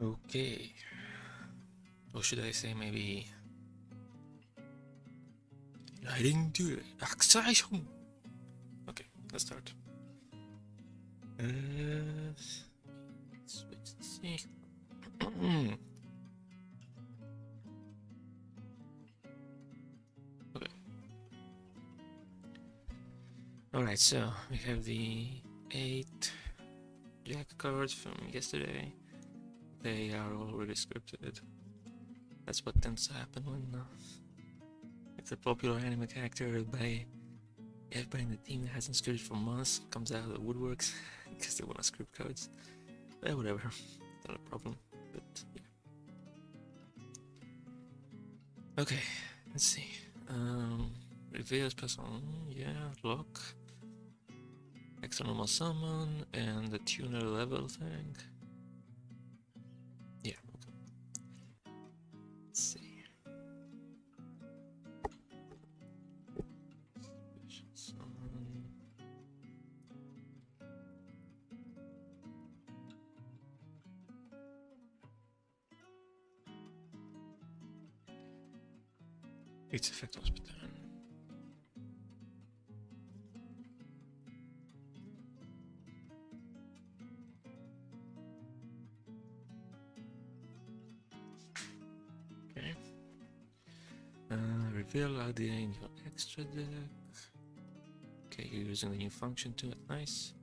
Okay. Or should I say maybe I didn't do it. Accession. Okay, let's start. Switch to see. Okay. Alright, so we have the 8 Jack cards from yesterday. They are already scripted. That's what tends to happen when it's a popular anime character. Everybody in the team that hasn't scripted for months comes out of the woodworks because they want to script cards. Whatever, not a problem. But yeah. Okay, let's see. Reveal special, yeah, lock, extra normal summon, and the tuner level thing. Yeah, okay. Let's see. Special summon. Its effect was better. Okay. Reveal idea in your extra deck. Okay, you're using the new function to it. Nice.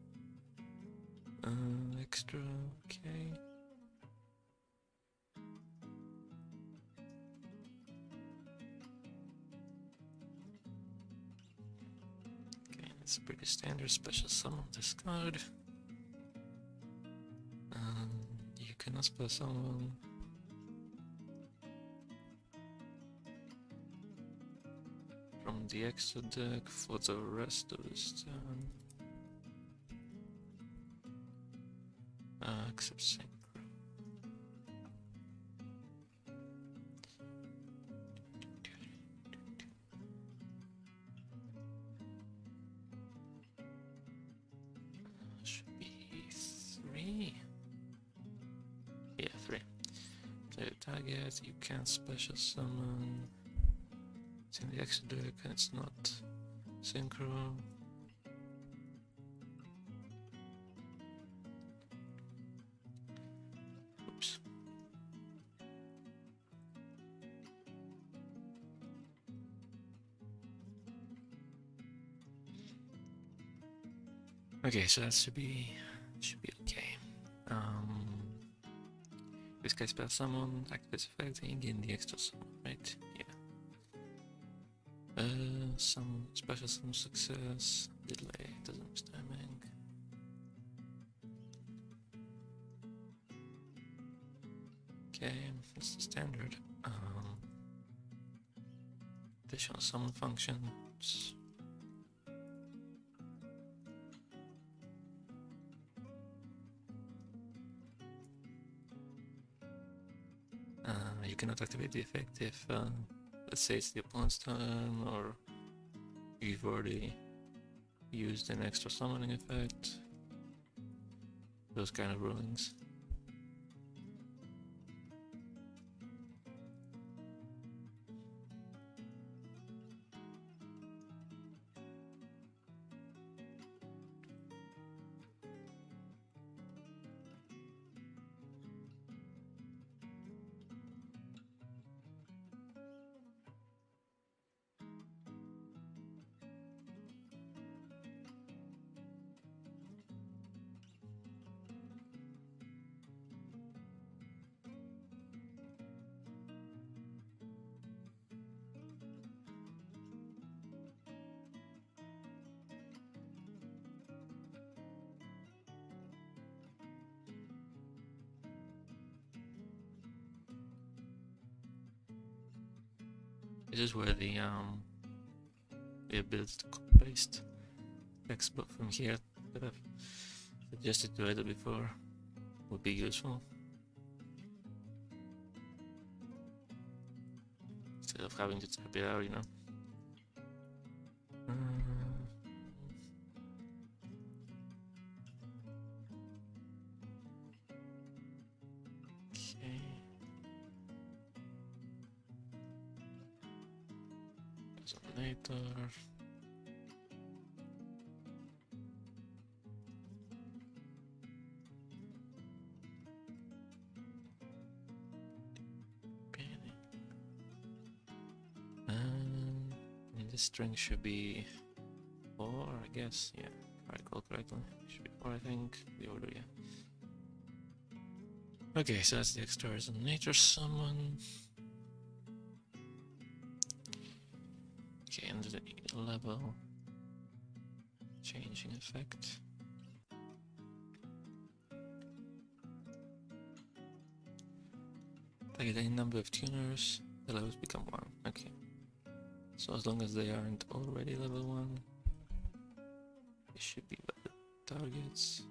Extra. Okay. Okay, that's pretty standard. Special summon this card. You cannot special summon. From the extra deck for the rest of this turn. Except synchro. Should be 3. Yeah, 3. Play the target, you can't special summon. It's in the extra deck and it's not synchro. Oops. Okay, so that should be okay. This guy spell summon, activates effect, and gain the extra summon, right? Yeah. Some special summon success, delay, doesn't miss timing. Okay, that's the standard. Additional summon functions. You cannot activate the effect if, let's say, it's the opponent's turn, or you've already used an extra summoning effect. Those kind of rulings. This is where the ability to copy-paste text from here that I've suggested to edit before would be useful. Instead of having to type it out, you know. Okay. Resonator. And this string should be 4, I guess. Yeah, if I recall correctly. Should be 4, I think. The order, yeah. Okay, so that's the extra Resonator summon. Okay, and the level changing effect. Target any number of tuners, the levels become 1. Okay. So as long as they aren't already level 1, they should be valid targets.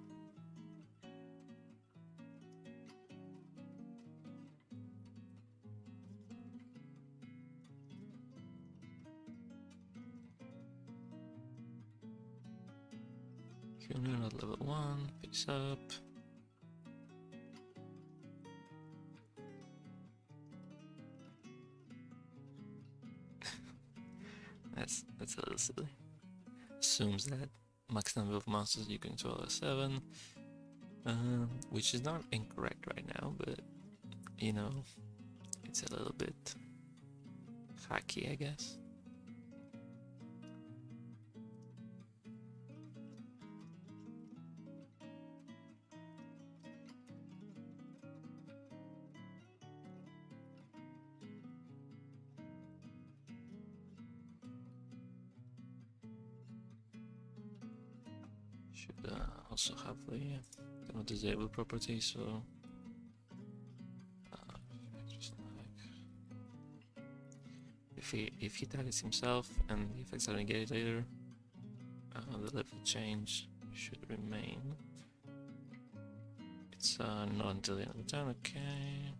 Tuner not level 1, face up. That's a little silly. Assumes that max number of monsters you control is 7, which is not incorrect right now, but you know, it's a little bit hacky, I guess. Should also have the kind of disable property, so just like if he targets himself and the effects are negated later, the level change should remain. It's not until the end of the turn. Okay.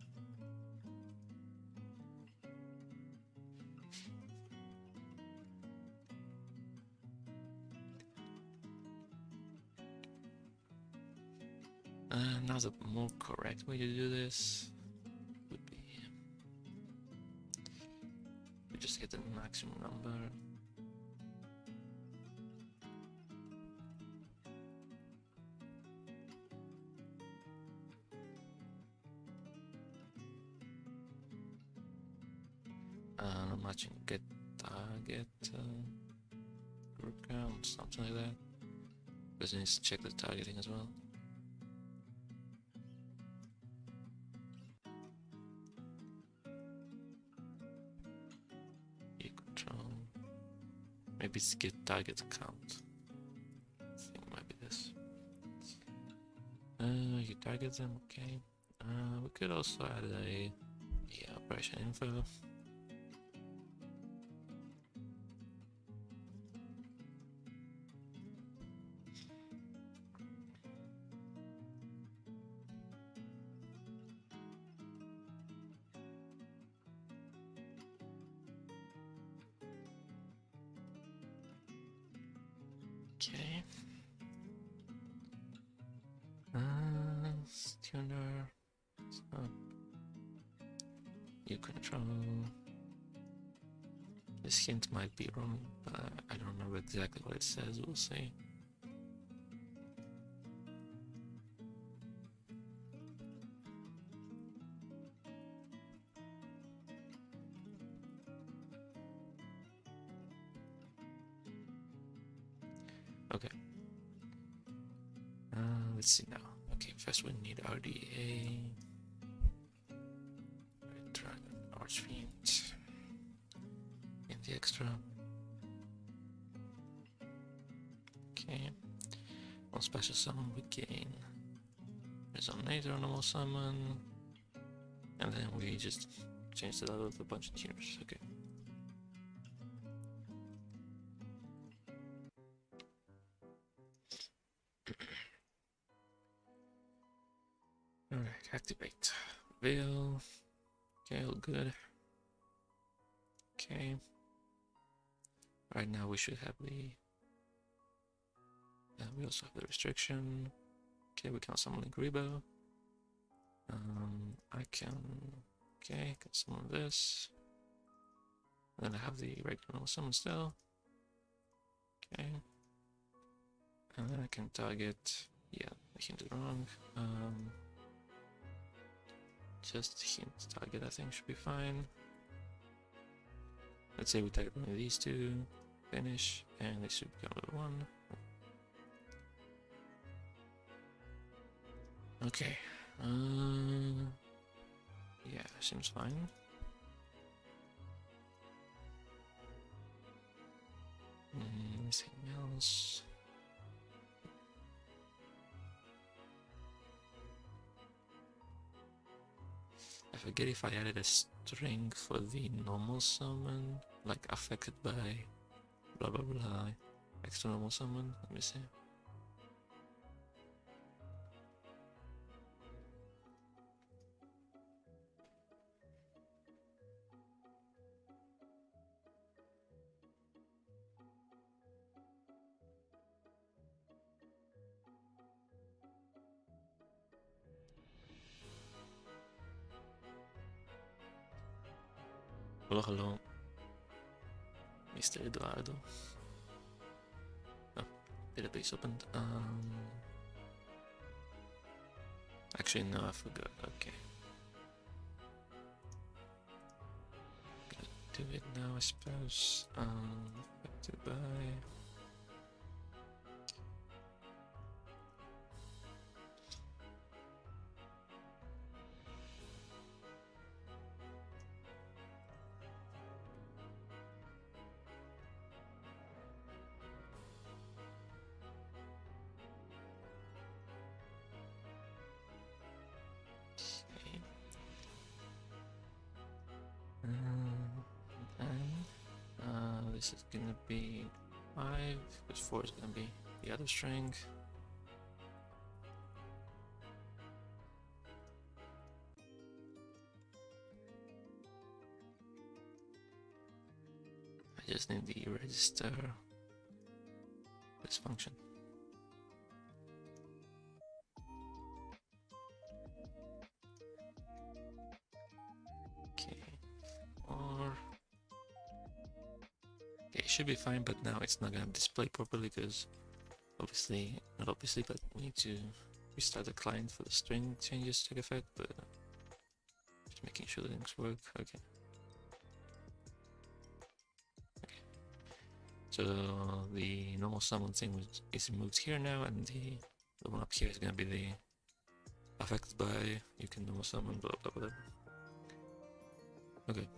Now the more correct way to do this would be we just get the maximum number. Not matching get target group count, something like that, because it needs to check the targeting as well. Maybe it's get target count. I think it might be this. You target them, okay. We could also add a operation info. Okay. Tuner. Stop. You control. This hint might be wrong, but I don't remember exactly what it says. We'll see. Okay. Let's see now. Okay, first we need RDA. Red Dragon, Archfiend. In the extra. Okay. On special summon we gain Resonator, normal summon. And then we just change the level of a bunch of tuners. Okay. Alright, activate. Veil. Okay, all good. Okay. Right now we should have the... we also have the restriction. Okay, we can summon Grebo. I can, okay, get some of this. Then I have the regular summon still. Okay. And then I can target, yeah, I hinted wrong. Just hint target, I think should be fine. Let's say we target one of these two, finish, and they should go with one. Okay. Yeah, seems fine. Anything else? I forget if I added a string for the normal summon, like affected by blah blah blah, extra normal summon. Let me see. Hello, Mr. Eduardo. Oh, database opened. Actually, no, I forgot. Okay. Gotta do it now, I suppose. Affected by. This is gonna be 5, because 4 is gonna be the other string. I just need the register this function. Okay, or okay, it should be fine, but now it's not gonna display properly because obviously, not obviously, but we need to restart the client for the string changes to take effect, but just making sure things work. Okay. So the normal summon thing is moved here now, and the one up here is gonna be the affected by, you can normal summon, blah blah blah. Okay.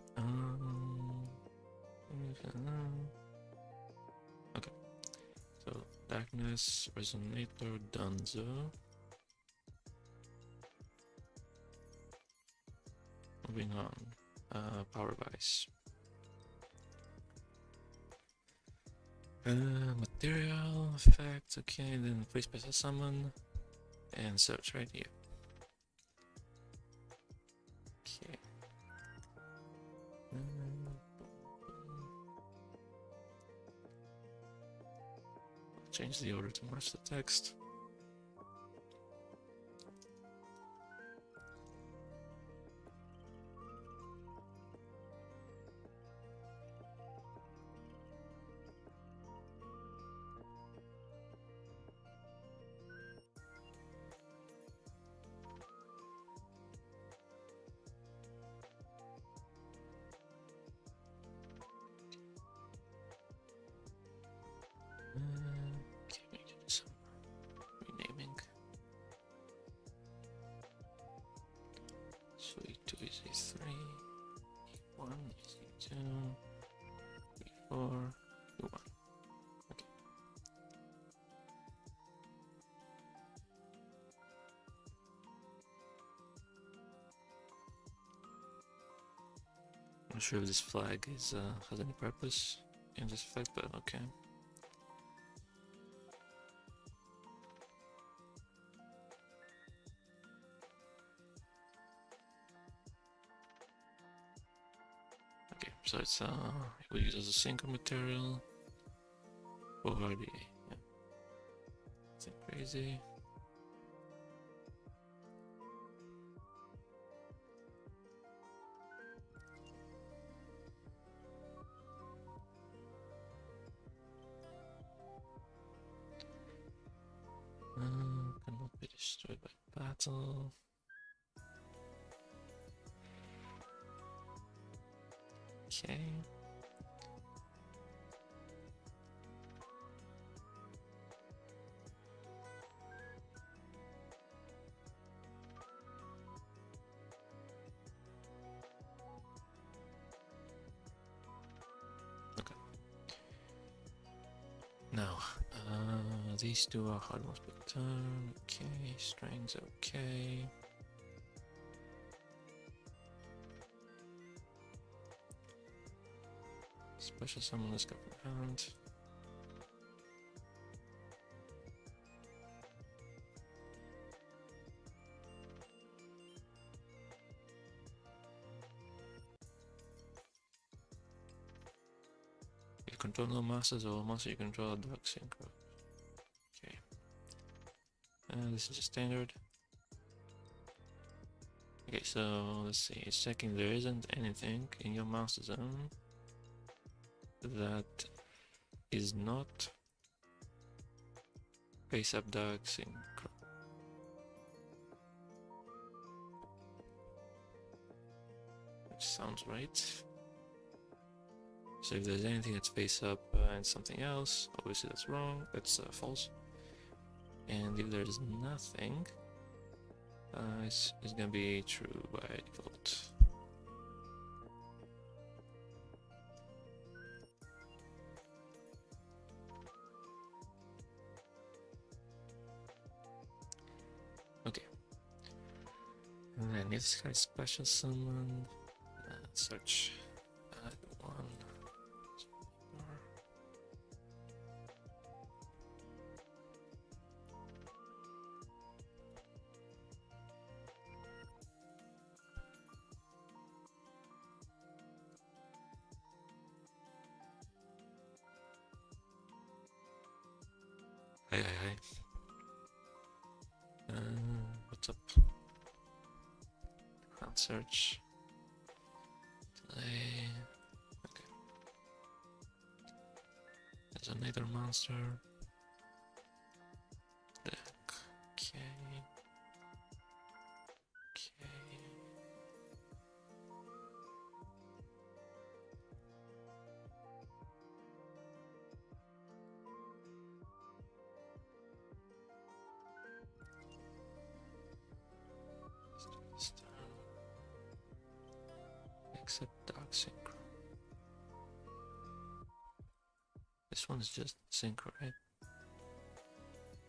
Okay. So darkness, resonator, Dunzo. Moving on. Power vice. Material effects, okay, then free special summon and search right here. Okay. Change the order to match the text. Okay, we do some renaming. So E2 is E3, E1 is E2, E4, E1. Okay. I'm not sure if this flag is has any purpose in this effect, but okay. So it's we use as a single material or the yeah. Nothing crazy. Destroyed by battle. Okay. Okay. Now, these two are hard ones per turn. Okay, strength's okay. Special summon this guy from hand. You control no masters or monster you control a dark synchro. Okay. This is just standard. Okay, so let's see. It's checking there isn't anything in your master zone that is not face up dark synchro. Which sounds right. So if there's anything that's face up and something else, obviously that's wrong, that's false. And if there's nothing, it's gonna be true by default. Okay. And then if this guy's special summon, search one. Hi. What's up? Can't search. Delay. Okay. Resonator monster. Deck. Okay. Except dark synchro. This one's just synchro, right?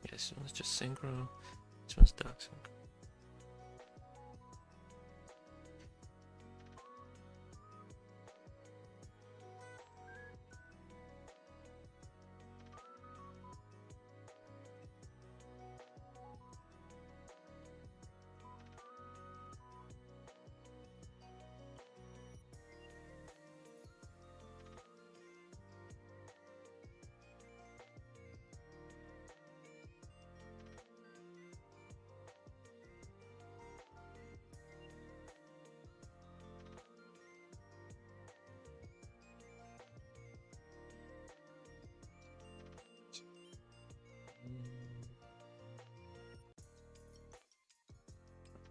Yeah, this one's just synchro. This one's dark synchro.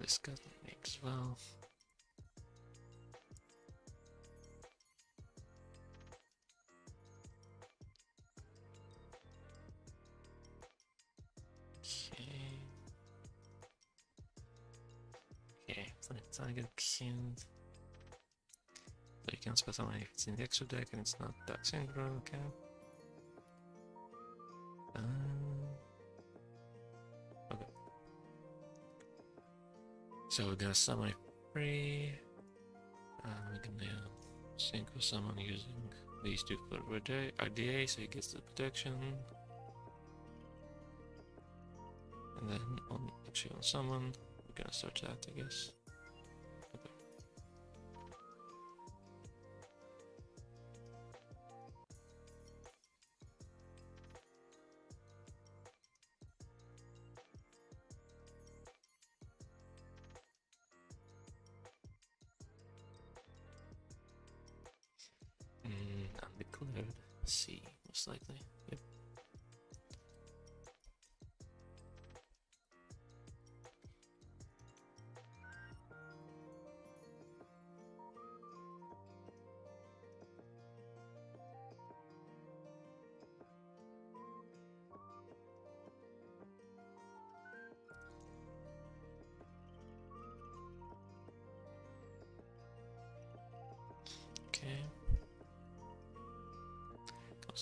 This got as well. Okay, so it's target Fiend. So you can specify if it's in the extra deck and it's not dark synchro, okay. Okay. So we're gonna summon it free. We're gonna synchro summon using these two for RDA, so he gets the protection. And then on summon, we're gonna search that, I guess. Okay. Undeclared C, most likely. Yep.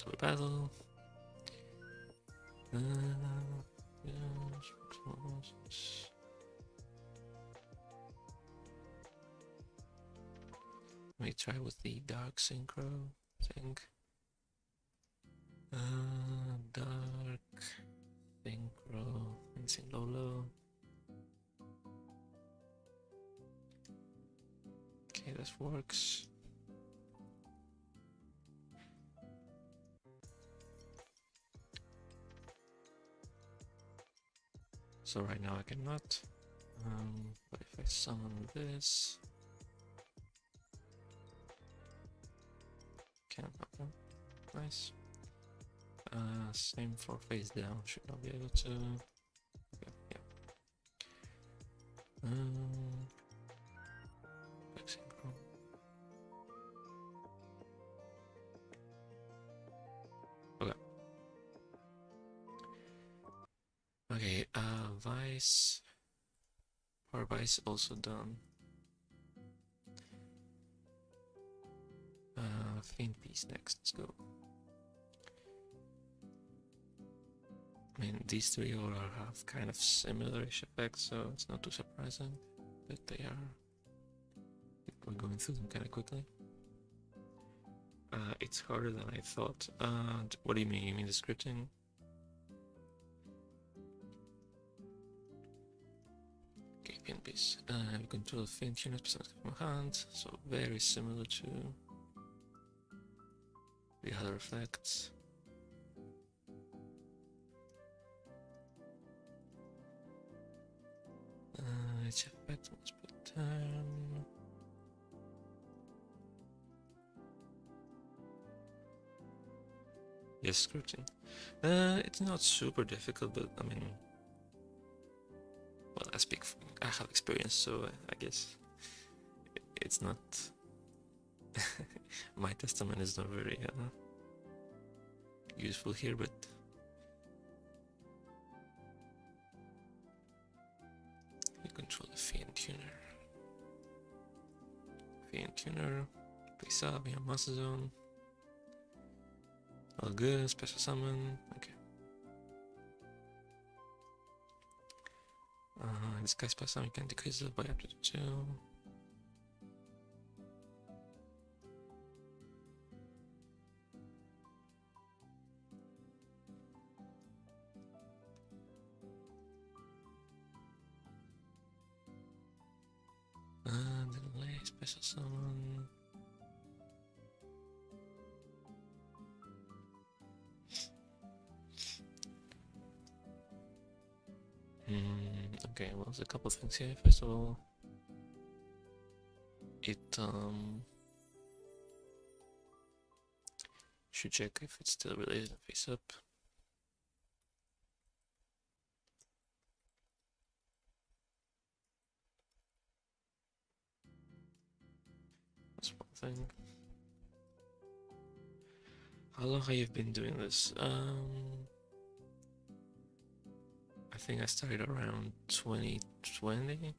Super battle. Let me try with the dark synchro thing. Dark synchro, anything low. Okay, this works. So right now I cannot. But if I summon this, can happen. Nice. Same for face down. Should not be able to. Okay, yeah. Back synchro. Okay. Okay. Vice. Power Vice also done. Fiend piece next. Let's go. I mean, these three all have kind of similar-ish effects, so it's not too surprising that they are. We're going through them kind of quickly. It's harder than I thought. What do you mean? You mean the scripting? Okay, pin piece. We control Fiend unit from hand, so very similar to the other effects. Each effect once per turn. Yes, scripting. It's not super difficult, but I mean, well, I have experience, so I guess it's not. My testament is not very useful here, but you control the Fiend tuner. Fiend tuner, face up, you have Master Zone. All good, special summon, okay. This guy's special summon, you can decrease it by up to 2. Delay, special summon. Okay, well, there's a couple of things here. First of all, it should check if it's still related and face up. That's one thing. How long have you been doing this? I think I started around 2020.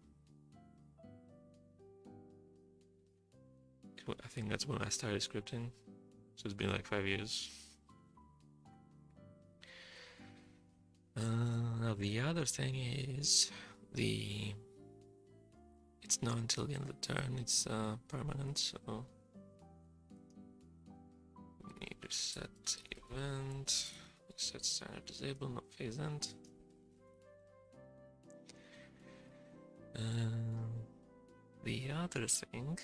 I think that's when I started scripting. So it's been like 5 years. Now the other thing is it's not until the end of the turn, it's permanent, so we need to set event, set standard disable, not phase end. The other thing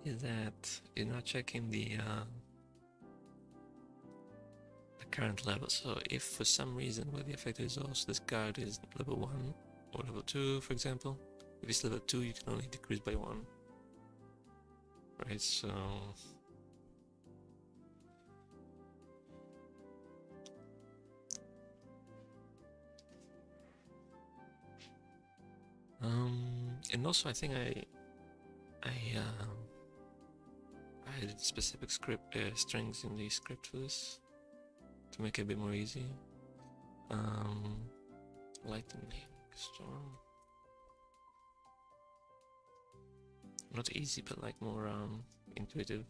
is that you're not checking the current level. So if for some reason where the effect is also this card is level 1 or level 2, for example, if it's level 2 you can only decrease by 1. Right, so and also I think I added specific script strings in the script for this to make it a bit more easy. Lightning storm, not easy, but like more intuitive.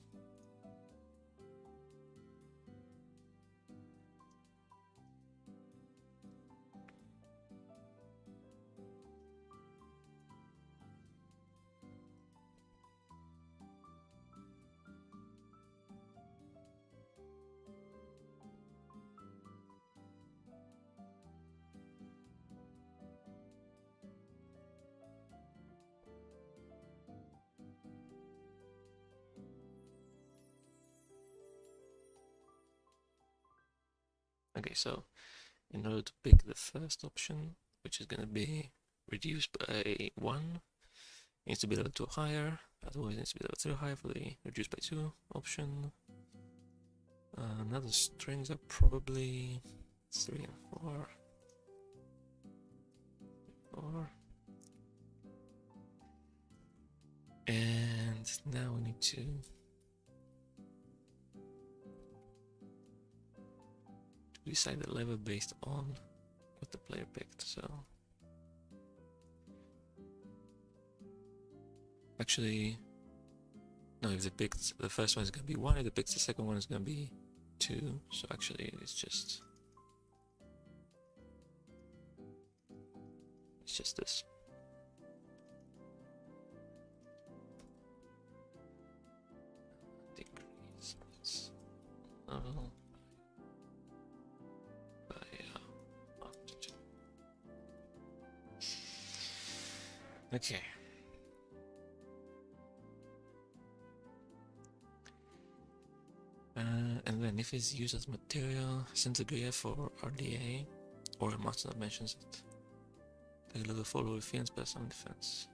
Okay, so in order to pick the first option, which is gonna be reduced by 1, needs to be level 2 higher, otherwise it needs to be level 3 higher for the reduced by 2 option. Now the strings are probably 3 and 4. 4. And now we need to decide the level based on what the player picked. So actually, no, if they picked the first one is gonna be 1, if they picked the second one is gonna be 2. So actually it's just this. Decrease level by oxygen. Okay. And then if it's used as material, Disintegrate for RDA, or a master that mentions it. Take a level follow with Fiend's best on defense.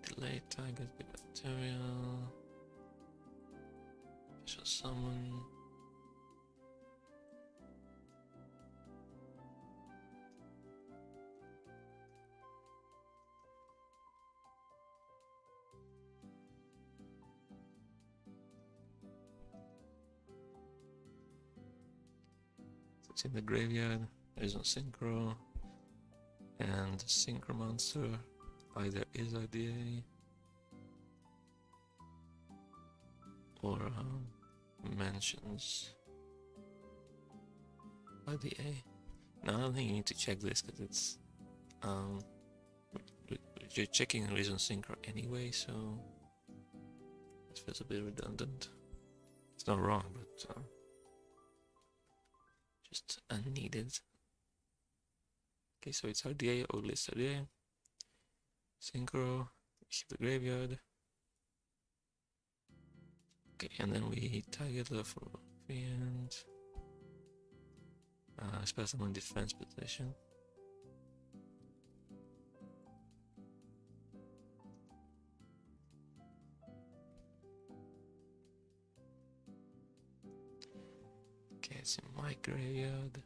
Delay target with material. Special summon. So it's in the graveyard. There's no synchro. And the synchro monster either is RDA or mentions RDA. Now I don't think you need to check this because it's you're checking Reason Synchro anyway, so it feels a bit redundant. It's not wrong, but just unneeded. Okay, so it's RDA or list RDA. Synchro, keep the graveyard. Okay, and then we target the for Fiend. Spell someone defense position. Okay, it's in my graveyard.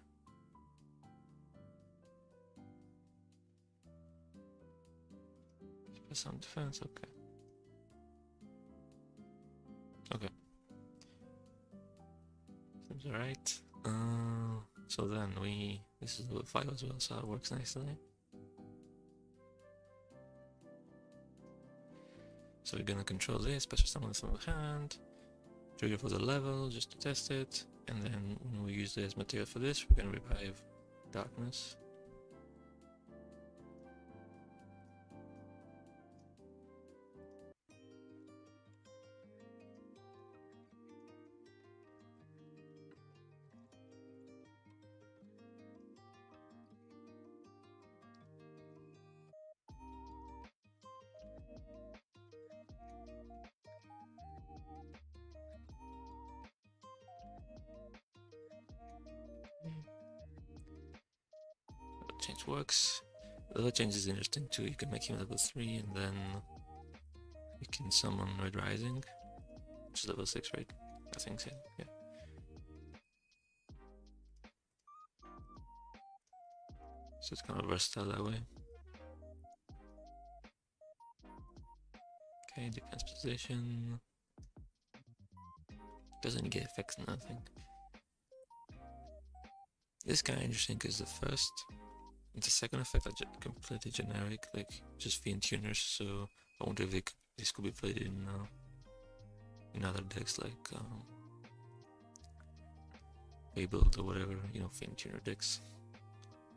Spell some defense, okay. Okay. Seems alright. So then this is level 5 as well, so it works nicely. So we're gonna control this, special summon from the hand, trigger for the level, just to test it, and then when we use this material for this, we're gonna revive darkness. Change works. The other change is interesting too. You can make him level 3 and then you can summon Red Rising, which is level 6, right? I think so, yeah. So it's kind of versatile that way. Okay, defense position. Doesn't get effects, nothing. This is kind of interesting because the second effect are completely generic, like just Fiend tuners. So I wonder if this could be played in other decks like Fabled or whatever, you know, Fiend tuner decks.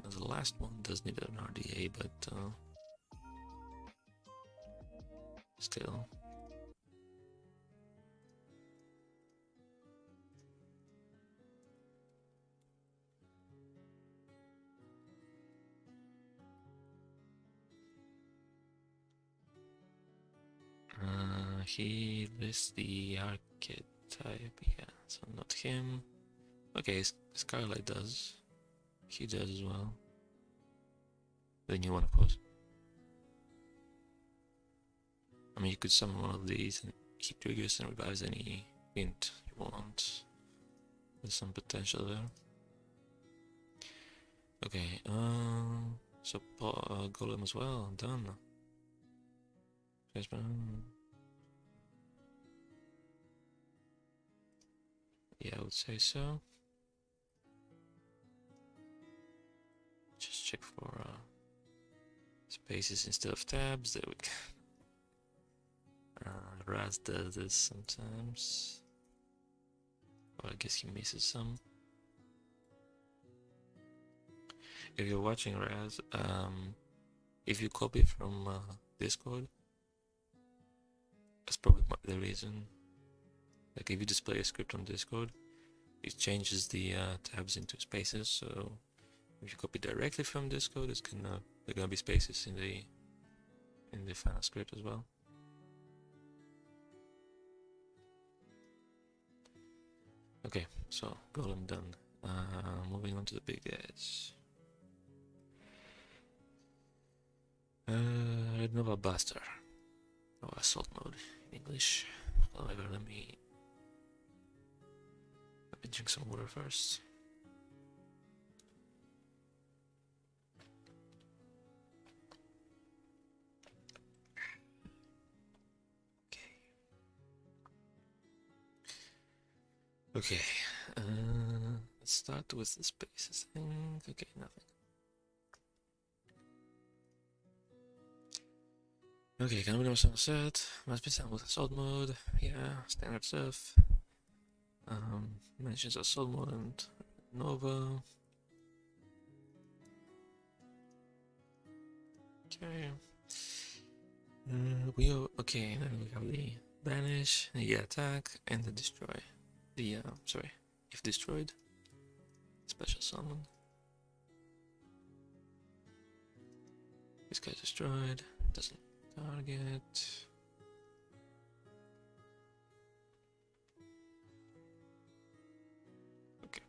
Now the last one does need an RDA, but still. He lists the archetype, yeah, so not him. Okay, Skylight does. He does as well. The new one, of course. I mean, you could summon one of these and keep triggers and revives any Fiend you want. There's some potential there. Okay, so Golem as well, done. Yeah, I would say so. Just check for spaces instead of tabs. There we go. Raz does this sometimes. Well, I guess he misses some. If you're watching Raz, if you copy from Discord, that's probably the reason. Like if you display a script on Discord, it changes the tabs into spaces. So if you copy directly from Discord, it's there are gonna be spaces in the final script as well. Okay, so Golem done. Moving on to the big guys. Red Nova Buster. Oh, assault mode in English. However, let me drink some water first. Okay. Let's start with the spaces thing. Okay, nothing. Okay, can we know some set? Must be some with assault mode. Yeah, standard stuff. Mentions assault mode and Nova. Okay. Okay, then we have the banish, the attack, and the destroy. The sorry, if destroyed, special summon. This guy's destroyed, doesn't target. Okay.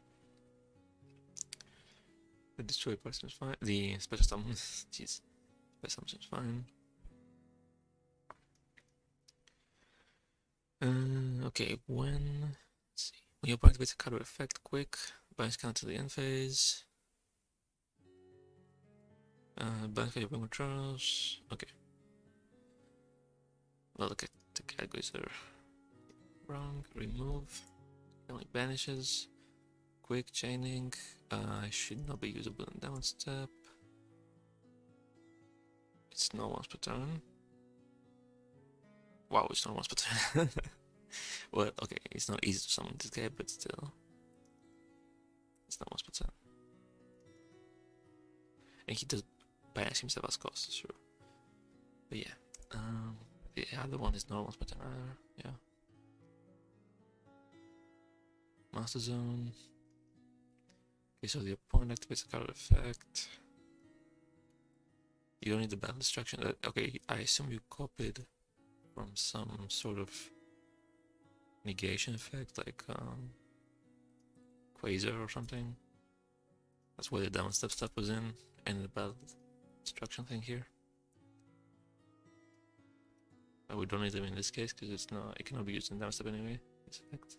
The destroy person is fine. The special summon, jeez, special summon is fine. Okay, let's see. When your opponent activates a card with effect, quick, binds counter to the end phase. Binds your opponent controls. Okay. Well, look at the categories are wrong. Remove. Only banishes. Quick chaining. Should not be usable in down step. It's not once per turn. Wow, it's not once per turn. Well, okay, it's not easy to summon this guy, but still. It's not once per turn. And he does banish himself as cost, sure. But yeah. The other one is not once per turn either, yeah. Master Zone. Okay, so the opponent activates a card effect. You don't need the battle destruction. Okay, I assume you copied from some sort of negation effect, like Quasar or something. That's where the down step stuff was in, and the battle destruction thing here. But we don't need them in this case because it cannot be used in down step anyway. This effect.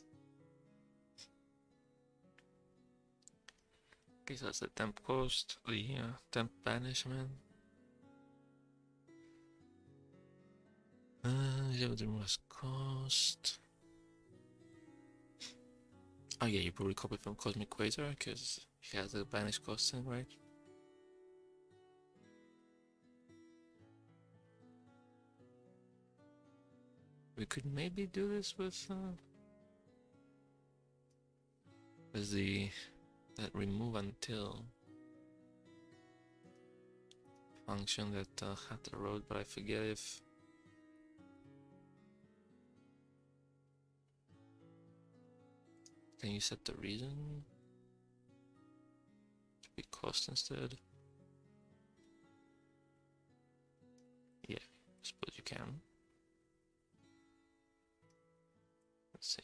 Okay, so that's the temp cost, the temp banishment. Yeah, the most cost. Oh yeah, you probably copied from Cosmic Quasar because he has the banish cost thing, right? We could maybe do this with that remove until function that Hatter wrote, but I forget if can you set the reason to be cost instead? Yeah, I suppose you can. Let's see.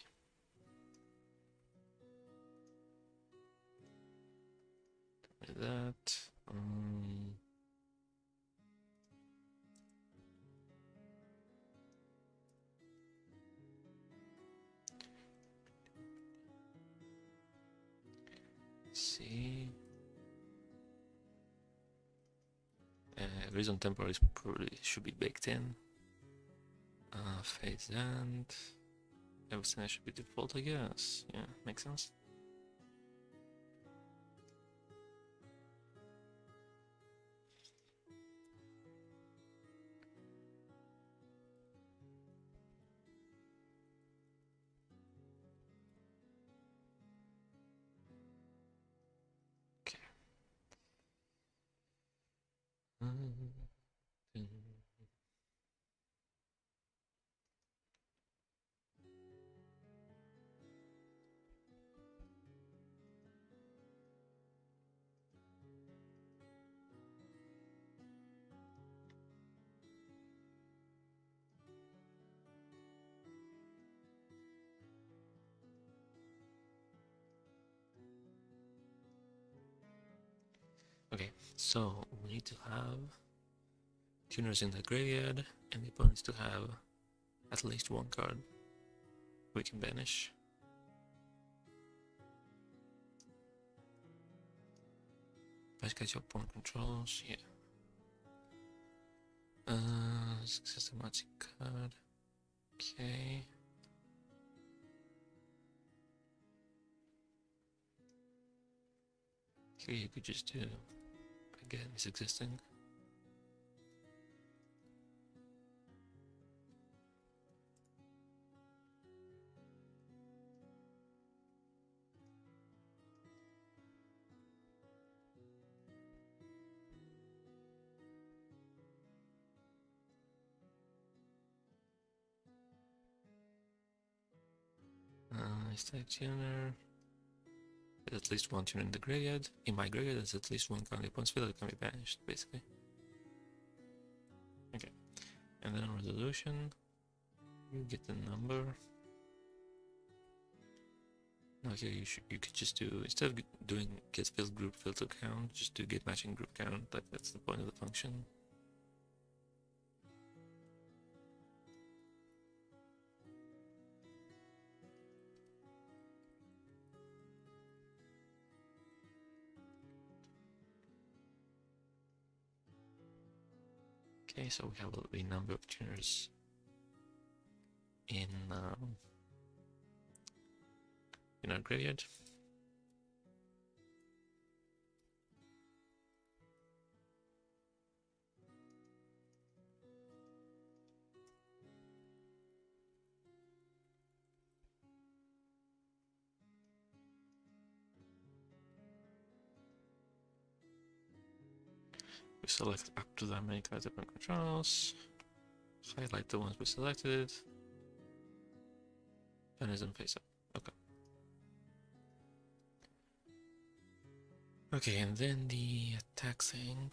that. See. Reason temporary probably should be baked in. Phase end. Everything should be default, I guess. Yeah, makes sense. Okay. Okay, so we need to have tuners in the graveyard, and the opponent needs to have at least one card we can banish. Let's get your opponent controls, yeah. Systematic card. Okay. Okay, you could just do again is existing. Stack tuner. There's at least one tuner in the graveyard. In my graveyard, there's at least one card in the opponent's field that can be banished, basically. Okay. And then on resolution, you get the number. Okay, you could just do, instead of doing get field group filter count, just do get matching group count. Like that's the point of the function. Okay, so we have the number of tuners in our graveyard. We select up to that many cards open controls. Highlight the ones we selected. Mechanism face up. Okay. Okay, and then the attack thing.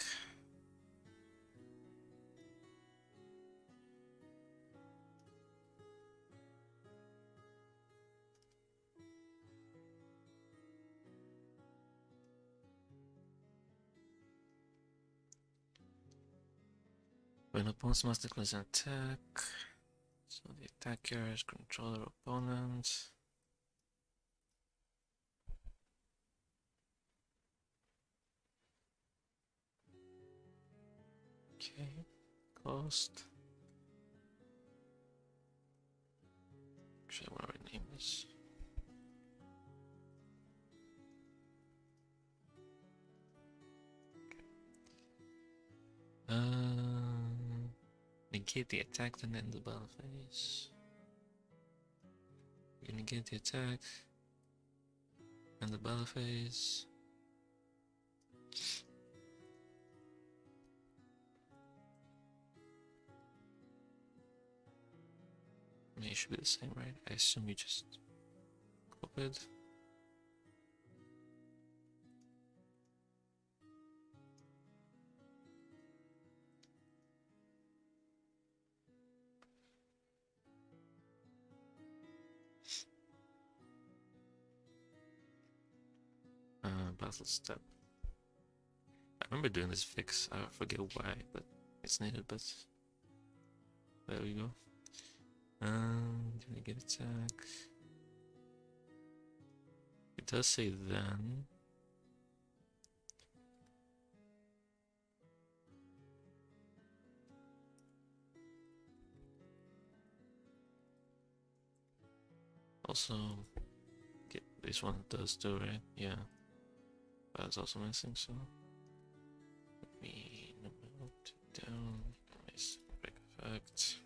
When opponents must declare an attack, so the attackers control their opponent. Okay, cost. Actually, what our name is. Negate the attack, then end the battle phase. You negate the attack, and the battle phase. I mean, it should be the same, right? I assume you just copied. Battle step. remember doing this fix. I forget why, but it's needed. But there we go. Do we get attack? It does say then. Also, this one does too, right? Yeah. But it's also missing, so let me note it down. Nice break effect.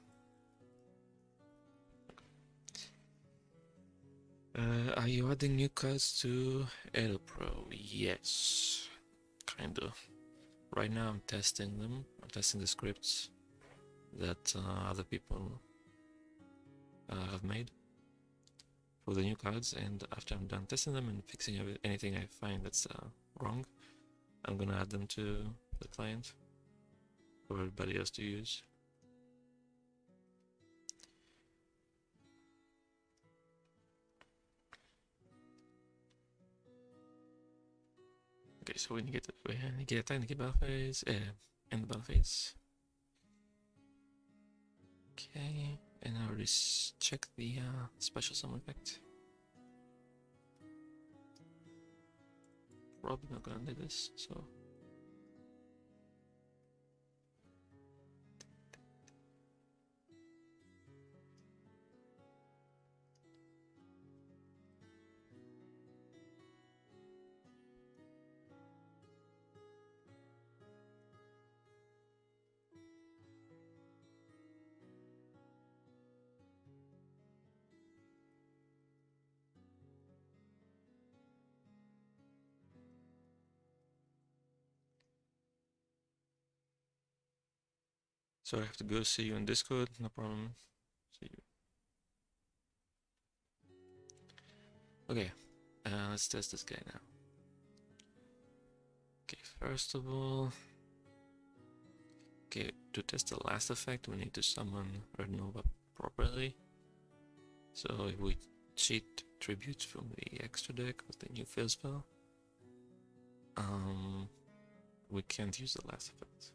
Are you adding new cards to EDOPro? Yes, kinda. Right now I'm testing them. I'm testing the scripts that other people have made for the new cards, and after I'm done testing them and fixing anything I find that's wrong, I'm gonna add them to the client for everybody else to use. Okay, so we need to get attack, need to get battle phase, end the battle phase. Okay, and I already checked the special summon effect. Probably not gonna do this, so. So I have to go see you in Discord, no problem. See you. Okay, let's test this guy now. Okay, first of all, okay, to test the last effect, we need to summon Renova properly. So if we cheat tributes from the extra deck with the new field spell, we can't use the last effect.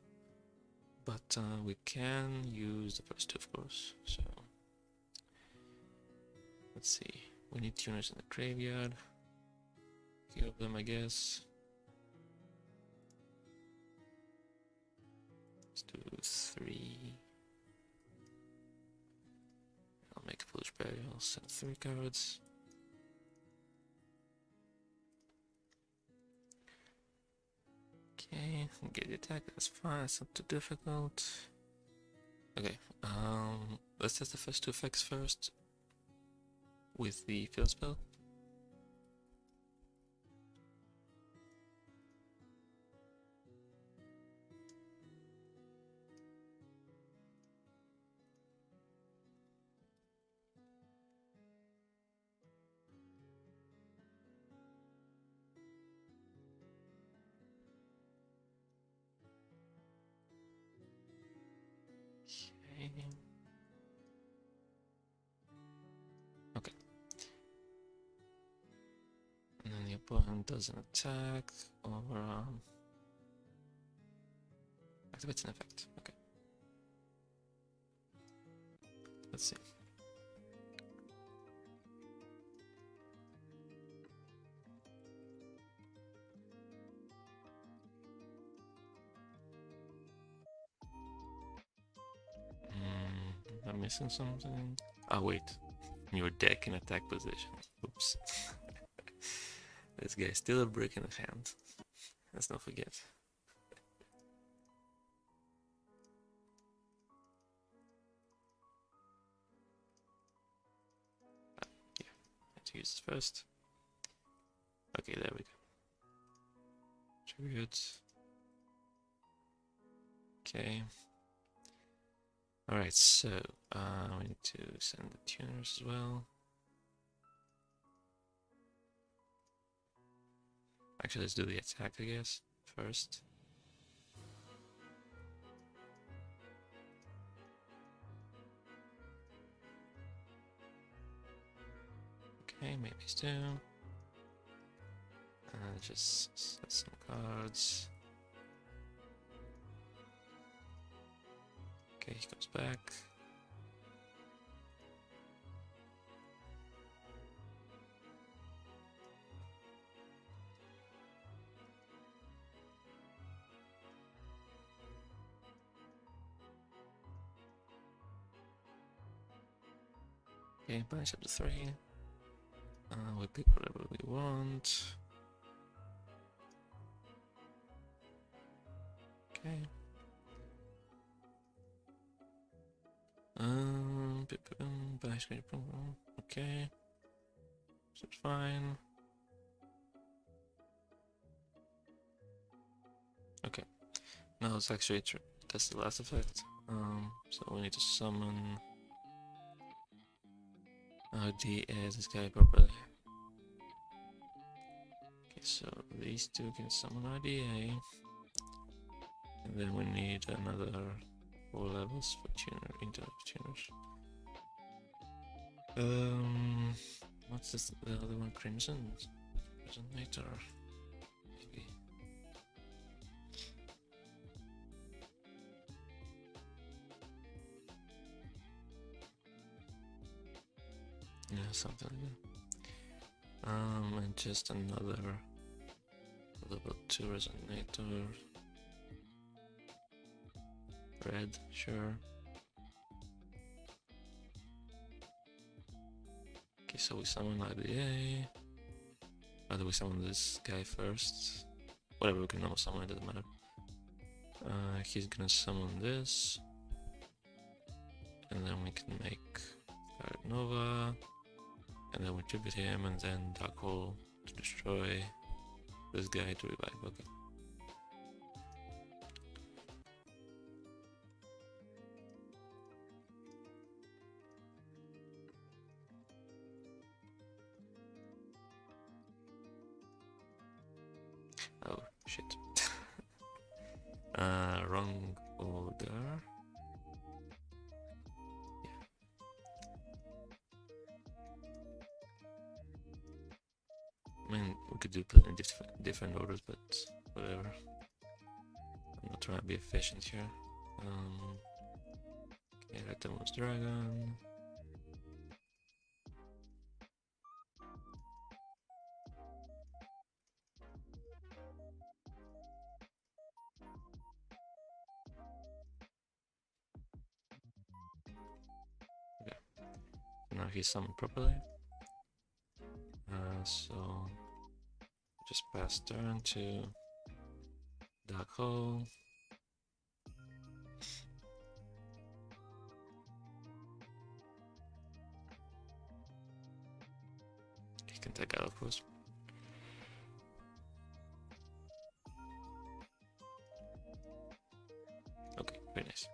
But we can use the first two, of course. So let's see. We need tuners in the graveyard. A few of them, I guess. Let's do 3. I'll make a foolish burial. Send 3 cards. Okay, get the attack. That's fine. It's not too difficult. Okay. Let's test the first two effects first with the field spell. Okay. And then the opponent does an attack or activates an effect. Okay. Let's see. I'm missing something. Oh wait, your deck in attack position. Oops. This guy's still a brick in his hand. Let's not forget. Yeah, I have to use this first. Okay, there we go. Tribute. Okay. Alright, so we need to send the tuners as well. Actually, let's do the attack, I guess, first. Okay, maybe these two. Just set some cards. Okay, he comes back. Okay, banish up to 3. We pick whatever we want. Okay. Banish. Okay. Seems fine. Okay. Now let's actually test the last effect. So we need to summon this guy properly. Okay, so these two can summon IDA. And then we need another 4 levels for tuners. What's this? The other one? Crimson? Resonator? Maybe. Yeah, something like that. And just another level 2 Resonator. Red, sure. Okay, so we summon IDA. How do we summon this guy first? Whatever, we can almost summon, it doesn't matter. He's gonna summon this. And then we can make Nova. And then we tribute him, and then Dark Hole to destroy this guy to revive. Okay. Oh shit. Wrong order. Yeah. I mean, we could do plenty different orders, but whatever. I'm not trying to be efficient here. Okay, Red Demon's Dragon. Okay. Now he's summoned properly. So just pass turn to Dark Hole. He can take out, of course. Okay, very nice.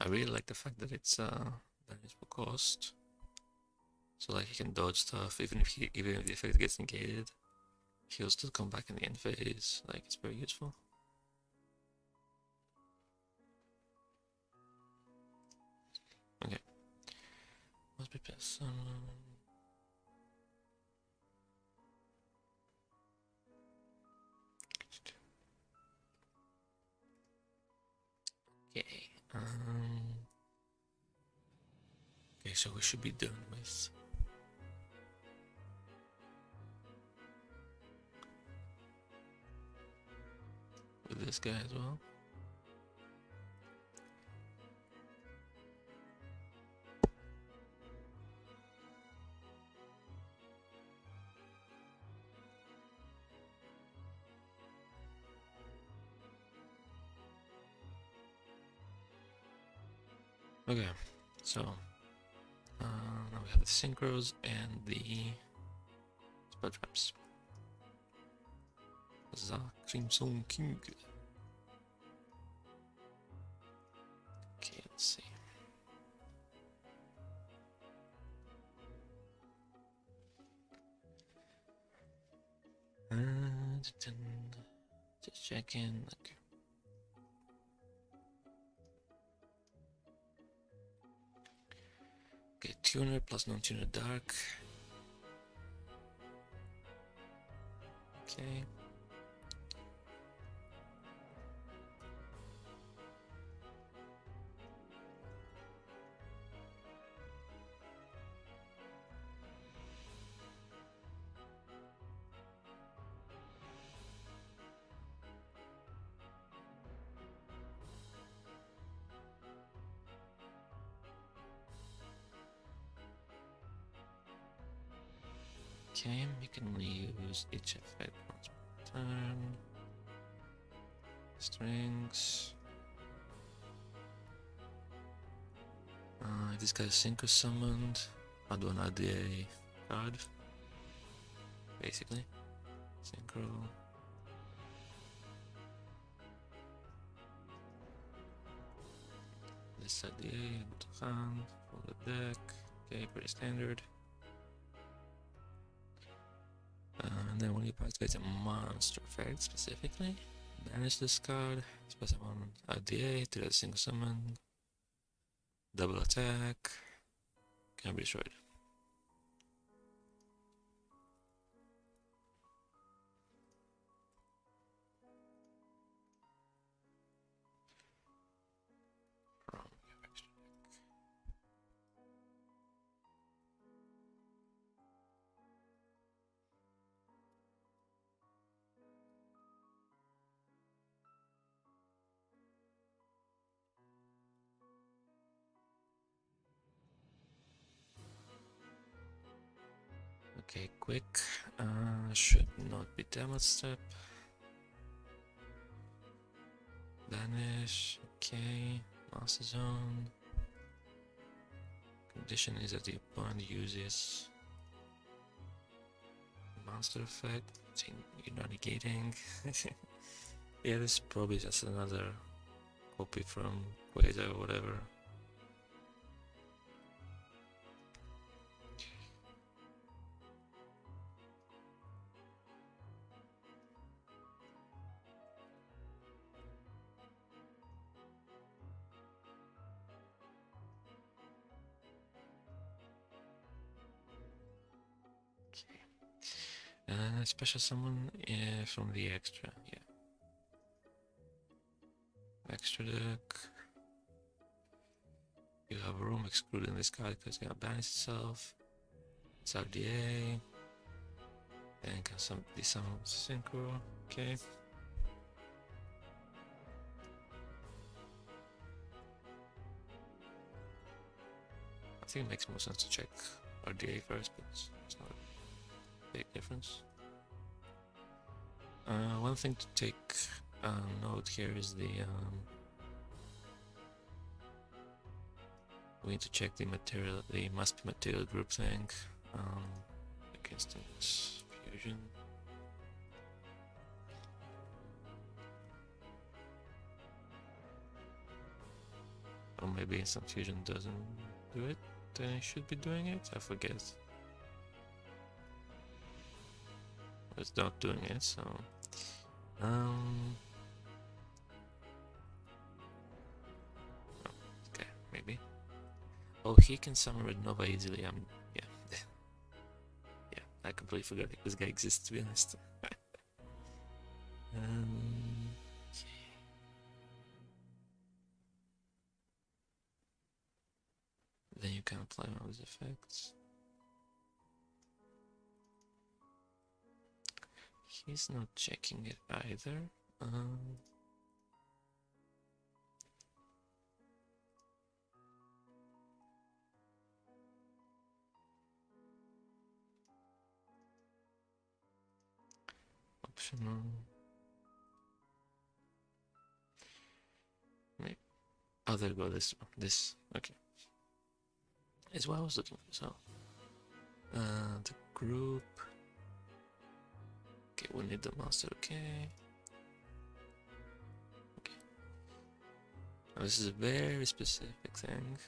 I really like the fact that it's damage per cost. So like he can dodge stuff even if the effect gets negated. He'll still come back in the end phase. Like, it's very useful. Okay. Must be best. Okay. Okay, so we should be done with this guy as well. Okay, so now we have the synchros and the spell traps. Crimson King. Okay, let's see. Just check in. Okay. Okay, tuner plus non-tuner dark. Okay. Okay, you can only use each effect once per turn. Strings. If this guy's synchro summoned, I'll do an RDA card. Basically. Synchro. This RDA, go to hand, from the deck. Okay, pretty standard. And then when you activate a monster effect specifically, banish this card, special on RDA, to a single summon, double attack, can be destroyed. Okay, quick. Should not be damage step. Banish. Okay. Master zone. Condition is that the opponent uses monster effect. You're not negating. Yeah, this is probably just another copy from Quasar or whatever. Special summon from the extra, yeah. Extra deck. You have room excluding this card because it's gonna banish itself. It's RDA. And can summon synchro. Okay. I think it makes more sense to check RDA first, but it's not a big difference. One thing to take note here is the we need to check the material, the must be material group thing against its fusion. Or maybe instant fusion doesn't do it, then it should be doing it, I forget. It's not doing it, so okay, maybe. Oh, he can summon Red Nova easily. Yeah. Yeah, I completely forgot this guy exists, to be honest. Okay. Then you can apply all these effects. He's not checking it either. Optional. Maybe. Oh, there go this one. This. Okay. Is what I was looking for. So, the group. Okay, we need the master. Okay. Now, this is a very specific thing.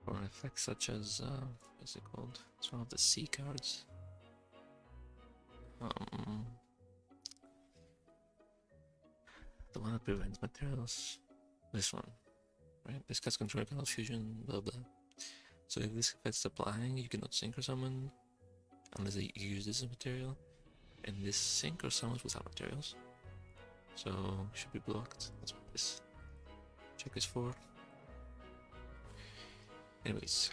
Or effects such as what's it called? It's one of the C cards. The one that prevents materials. This one, right? This card's control canal fusion, blah blah. So if this effect's applying, you cannot synchro summon unless you use this as material. And this synchro summons without materials, so should be blocked. That's what this check is for. Anyways,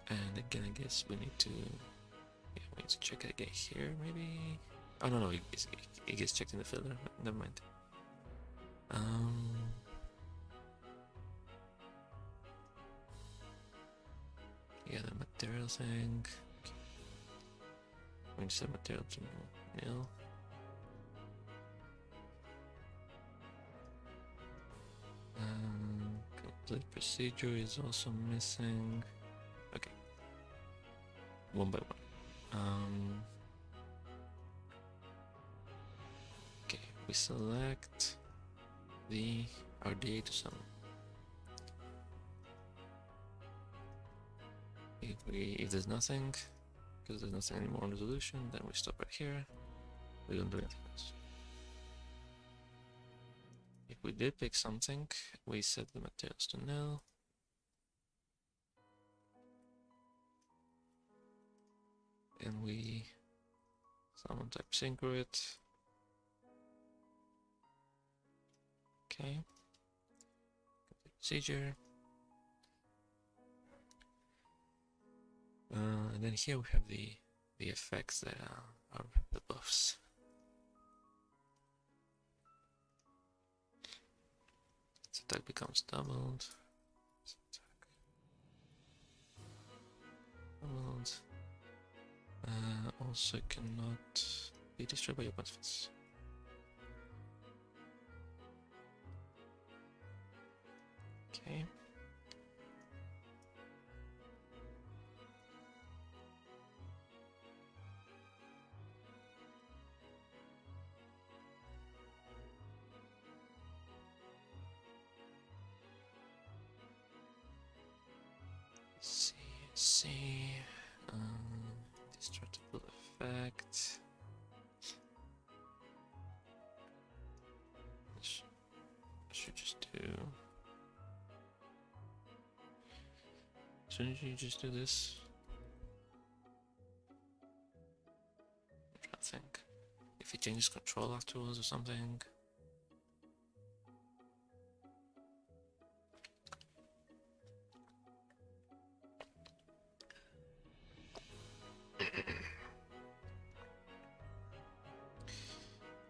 and again, I guess we need to check it again here, maybe. Oh no, it gets checked in the filter. Never mind. Yeah, the material thing. Okay. I'm going to set material to nil. Complete procedure is also missing. Okay. One by one. Okay, we select the RDA to summon. If there's nothing, because there's nothing anymore on resolution, then we stop right here. We don't do anything else. If we did pick something, we set the materials to nil. And we summon type synchro it. Okay. Procedure. And then here we have the effects that are the buffs. So attack becomes doubled. Also cannot be destroyed by your benefits. Okay. See, destructible effect. I should just do. Shouldn't you just do this? I'm trying to think. If he changes control afterwards or something.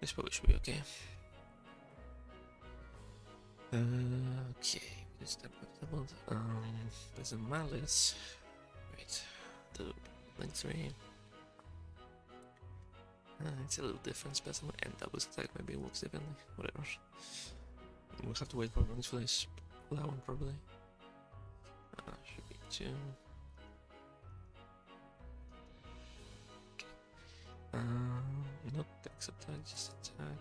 This probably should be okay. Okay, this step doubled. There's a malice. Wait, the link 3. It's a little different specimen, and double attack maybe it works differently. Whatever. We'll have to wait for runs for this. That one probably. Should be 2. Okay. Not dex attack, just attack.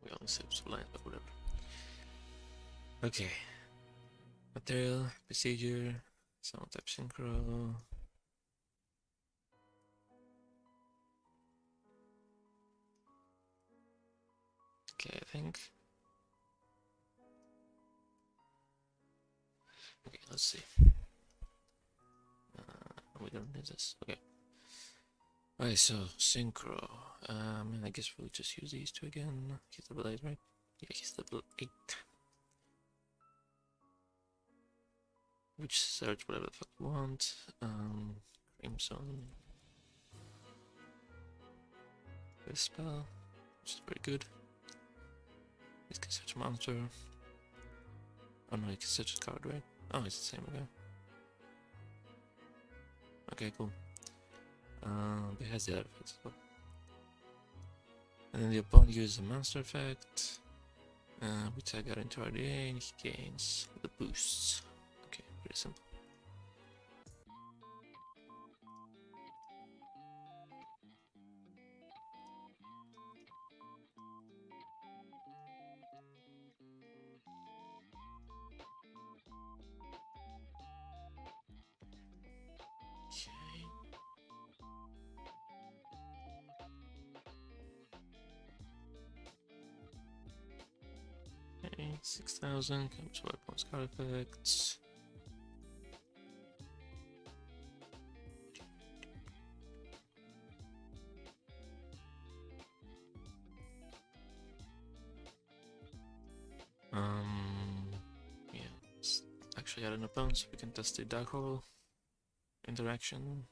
We only saved some lines, but whatever. Okay. Material, procedure, sound type synchro. Okay, I think. Okay, let's see. We don't need this. Okay. Alright, so synchro. I guess we'll just use these two again. He's level 8, right? Yeah, he's level 8. Which search whatever the fuck you want. Crimson. This spell, which is very good. This can search a monster. Oh no, you can search a card, right? Oh, it's the same, okay. Okay, cool. But it has the other effects as well. And then the opponent uses a monster effect, which I got into RDA, and he gains the boosts. Okay, pretty simple. Okay, 6,000 comes weapons, card effects. Yeah, let's actually add an opponent so we can test the dark hole interaction.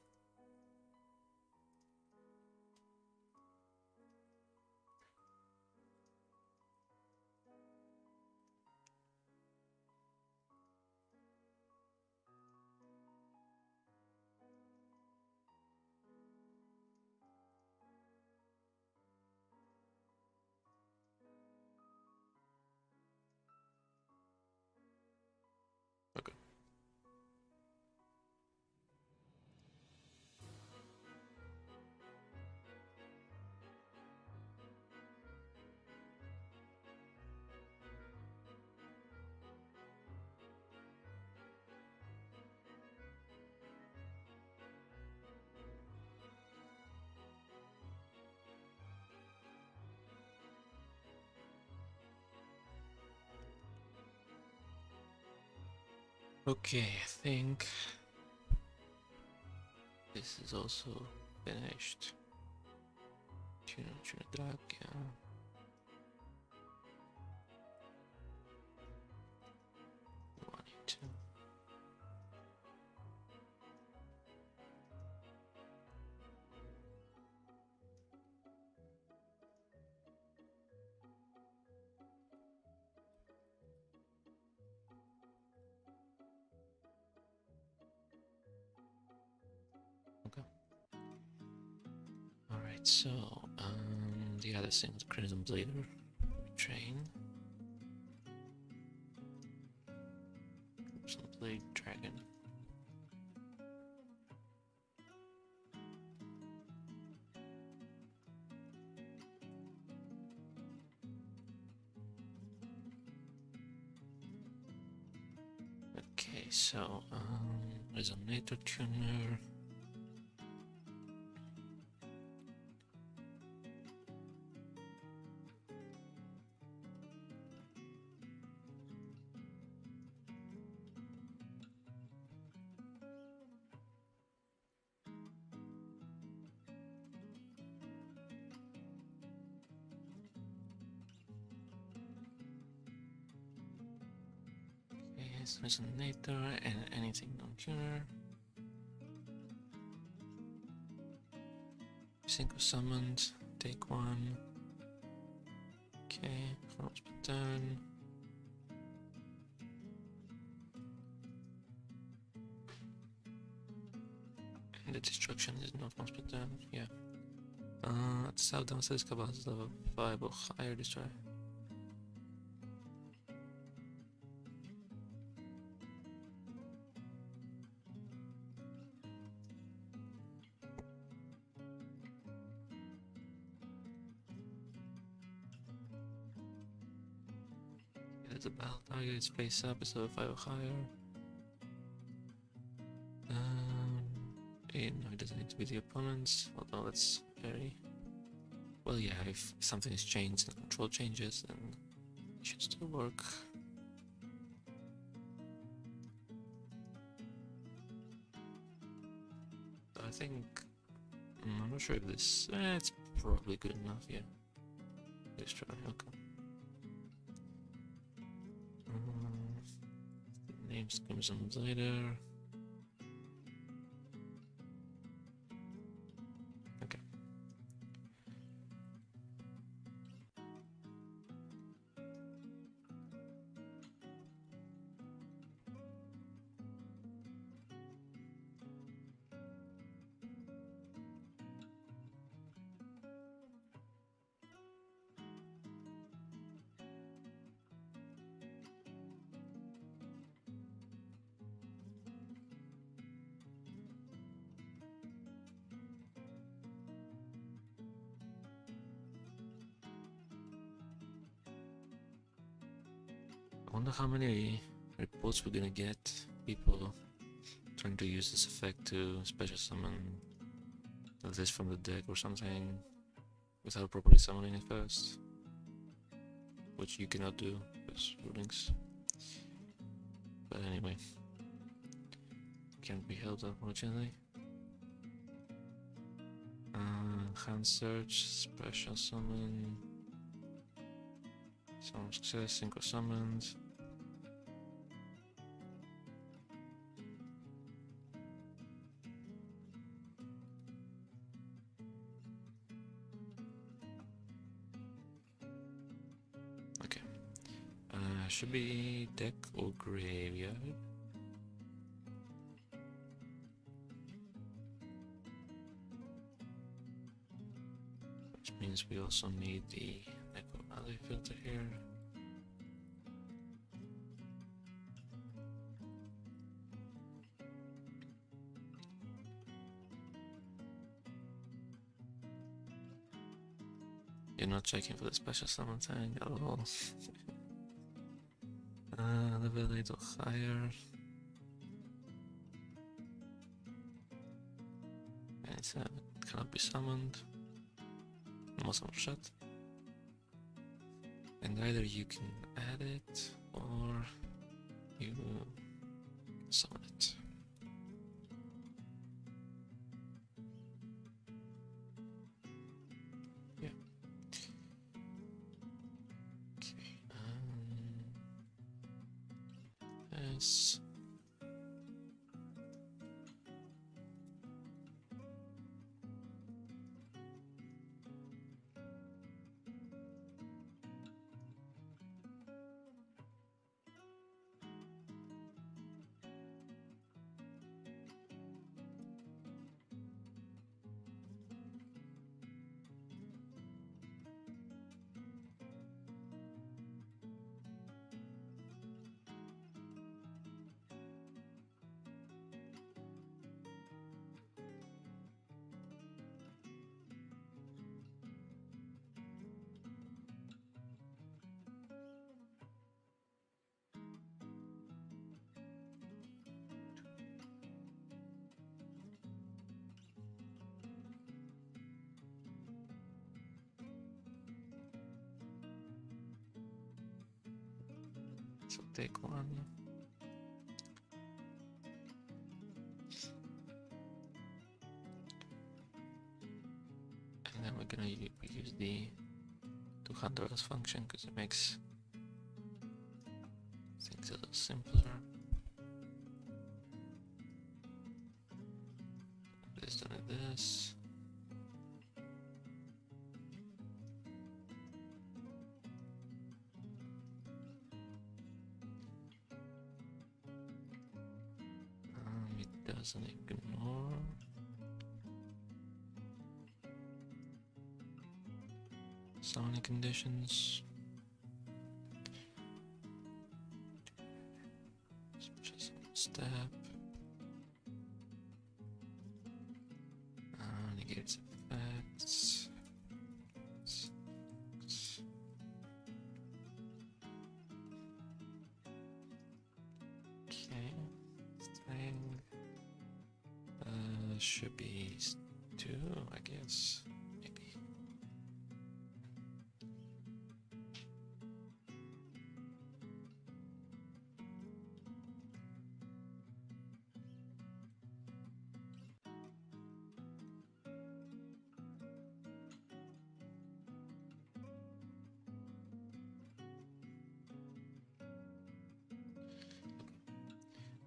Okay. Okay, I think this is also finished. Tuna drag, yeah. Two. Okay. Alright, so the other thing is Crimson Blader. Train. Crimson Blade Dragon. Okay, so Resonator tuner. Okay, so Resonator and anything non-tuner. Sync of summoned, take one. Okay, forms per turn. And the destruction is not once per turn, yeah. At the south downstairs Cabal has level 5 or higher destroy. The battle target is face up, is level 5 or higher. No, it doesn't need to be the opponents, although that's very... Well, yeah, if something is changed and control changes, then it should still work. So I think... I'm not sure if this... it's probably good enough, yeah. Let's try, okay. Names comes on later. Okay. I wonder how many reports we're gonna get. People trying to use this effect to special summon this from the deck or something without properly summoning it first. which you cannot do because rulings. But anyway, can't be helped unfortunately. Hand search, special summon, some success, synchro summoned. Okay, should be deck or graveyard. Which means we also need the Echo Valley filter here. You're not checking for the special summon tank at all. Level 8 or higher. And it cannot be summoned. Most of shut. And either you can add it or you summon it. Yeah. Okay. Yes. So take one. And then we're gonna use the 200 as function because it makes things a little simpler. This done this. It doesn't ignore. Summoning conditions. Just step. Negates effects. Okay. String. Should be 2, I guess. Maybe.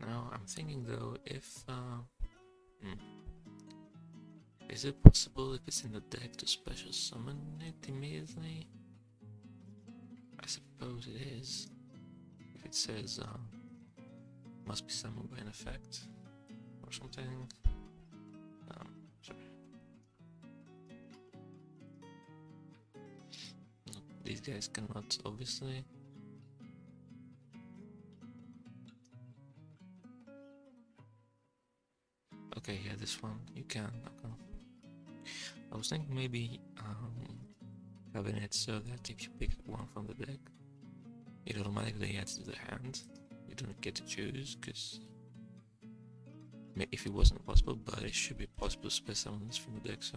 Now I'm thinking though, if is it possible if it's in the deck to special summon it immediately? I suppose it is. If it says must be summoned by an effect or something. Sorry. No, these guys cannot, obviously. Okay, yeah, this one you can. Okay. I was thinking maybe having it so that if you pick one from the deck, it automatically adds to the hand. You don't get to choose, because if it wasn't possible, but it should be possible to special summon this from the deck, so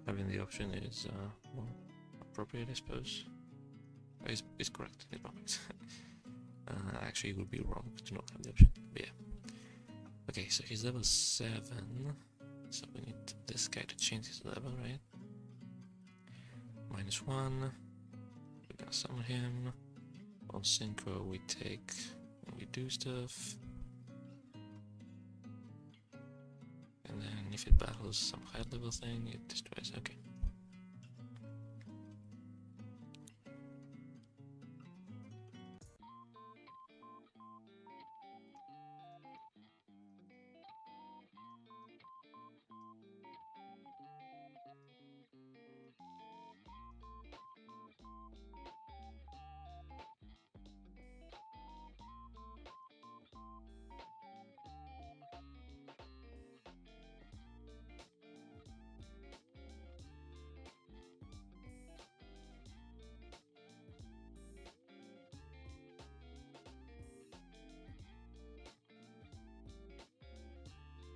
having the option is more appropriate, I suppose. It's correct. It's perfect. Actually, it would be wrong to not have the option. But yeah. Okay, so he's level 7. So we need this guy to change his level, right? -1. We gotta summon him. On synchro, we take and we do stuff. And then if it battles some high level thing, it destroys. Okay.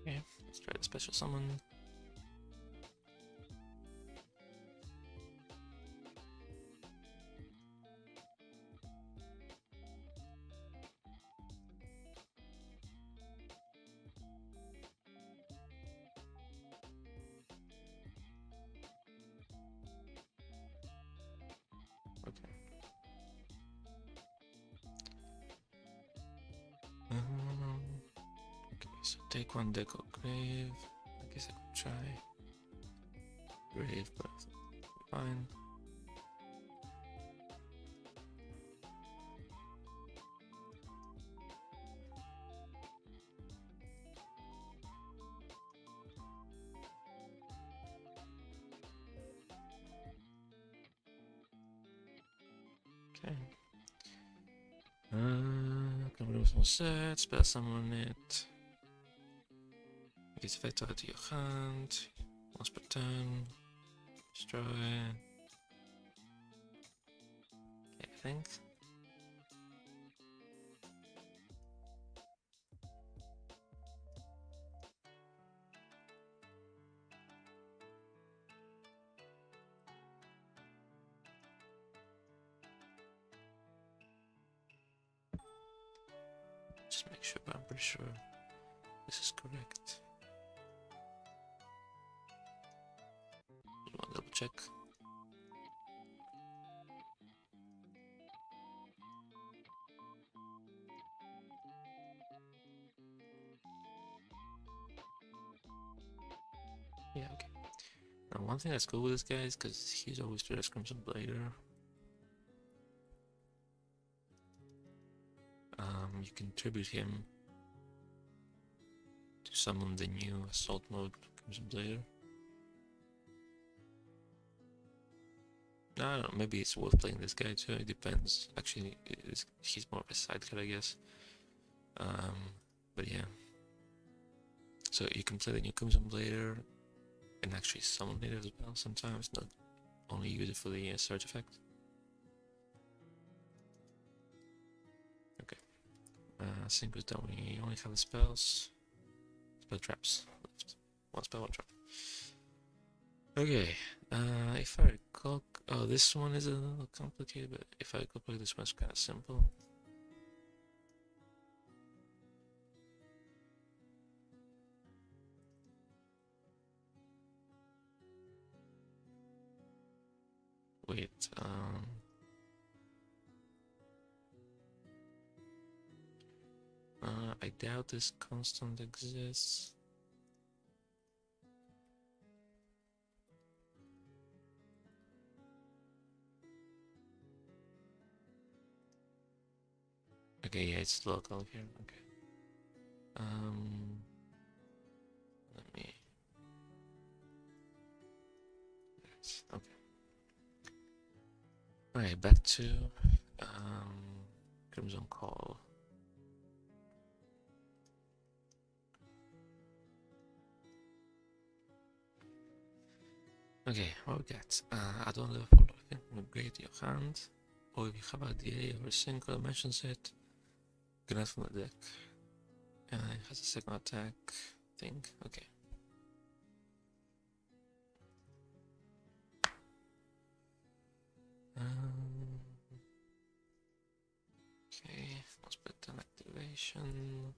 Okay, let's try the special summon. Okay. Okay, so take 1 deco grave. I guess I could try grave, but fine. Okay. Can we do some set? Spell summon it. Gets effect out to your hand. Once per turn. Destroy. Okay, I think. Just make sure, but I'm pretty sure this is correct. You want to double check? Yeah, okay. Now, one thing that's cool with this guy is because he's always treated as Crimson Blader. You can tribute him to summon the new Assault Mode Crimson Blader. I don't know, maybe it's worth playing this guy too, it depends. Actually, he's more of a side cut, I guess. But yeah. So you can play the new Crimson Blader and actually summon it as well sometimes, not only use it for the search effect. Okay. Sync was done, we only have the spells. Spell traps left. 1 spell, 1 trap. Okay, if I recall, oh, this one is a little complicated, but if I recall, this one's kind of simple. Wait, I doubt this constant exists. Okay, yeah, it's local here. Okay. Let me. Okay. Alright, back to Crimson Call. Okay, what we got? Add on level 4 can upgrade your hand, or if you have a DA or a synchro dimension set, you can add from the deck. It has a second attack thing. Okay. Activation.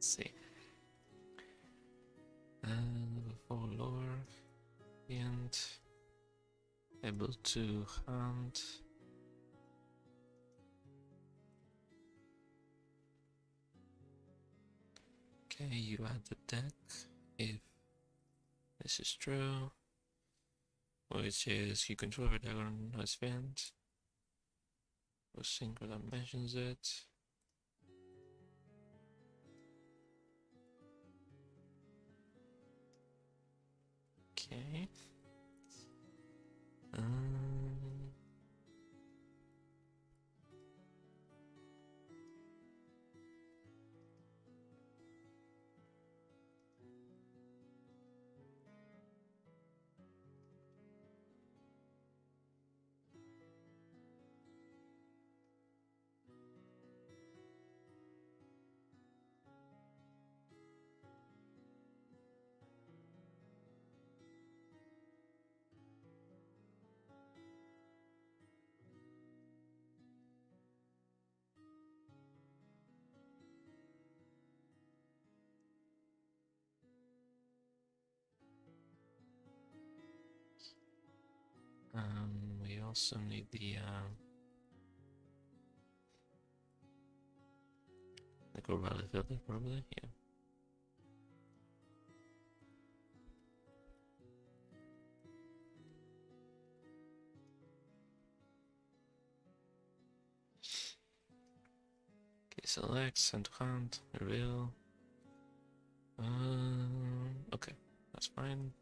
Let's see. Level 4 lore. Fiend. Able to hunt. Okay, you add the deck if this is true, which is you control a dragon as Fiend. Or synchro that mentions it. Okay. We also need the Necro filter, probably, yeah. Okay, select, send to hand, reveal. Okay, that's fine.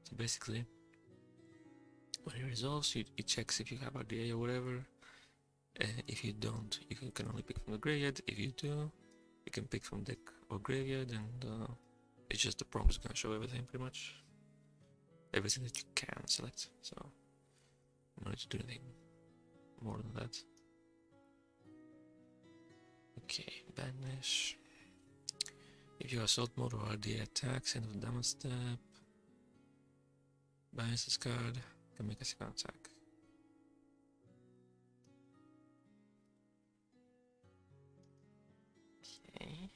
So basically, when it resolves, it checks if you have RDA or whatever. If you don't, you can only pick from the graveyard. If you do, you can pick from deck or graveyard, and it's just the prompt is gonna show everything, pretty much. Everything that you can select, so no need to do anything more than that. Okay, banish. If you assault mode or RDA attacks, end of the damage step, banish this card, can make a second attack. Okay.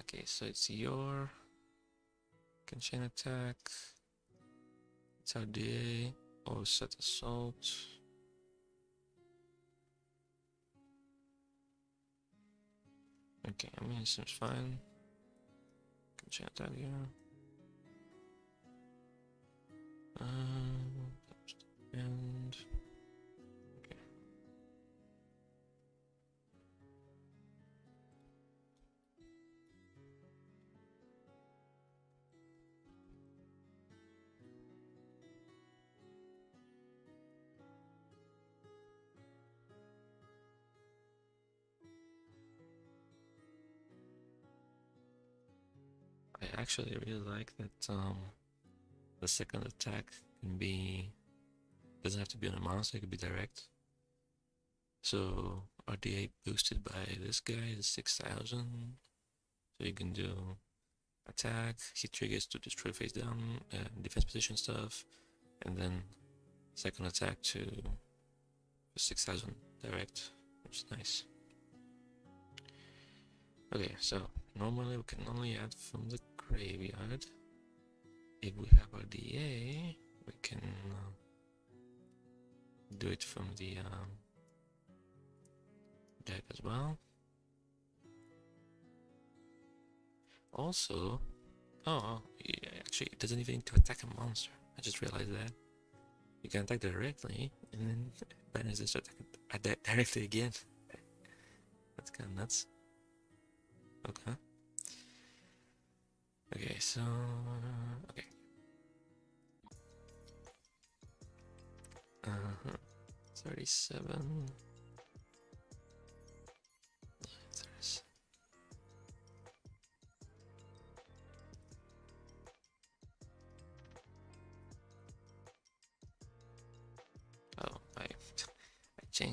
Okay, so it's your can chain attack, it's RDA or set assault. Okay, I mean it seems fine. Can chain attack here. And okay. I actually really like that the second attack can be doesn't have to be on a monster, it could be direct. So RDA boosted by this guy is 6,000. So you can do attack, hit triggers to destroy face down, defense position stuff, and then second attack to 6,000 direct, which is nice. Okay, so normally we can only add from the graveyard. If we have RDA, we can do it from the deck as well. Also, yeah, actually it doesn't even need to attack a monster. I just realized that. You can attack directly, and then banish this attack directly again. That's kind of nuts. Okay. Okay, so... okay. 37...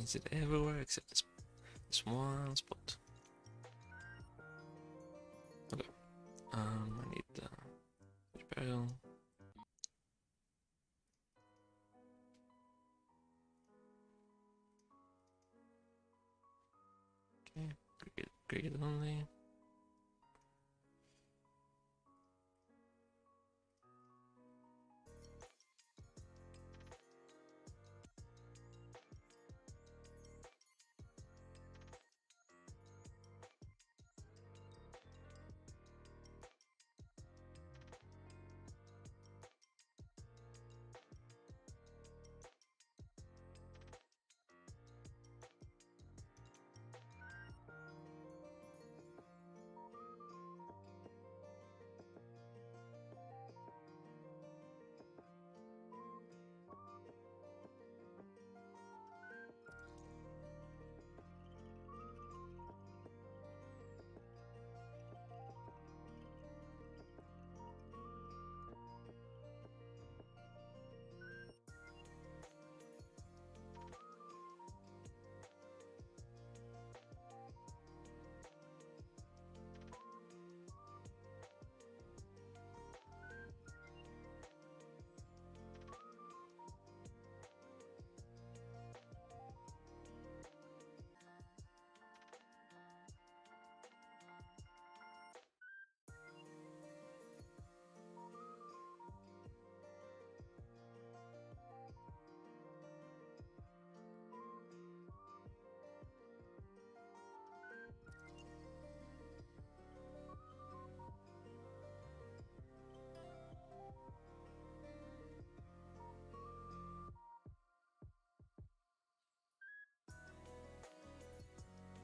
changed it everywhere except this one spot. Okay. I need the barrel. Okay, cricket only.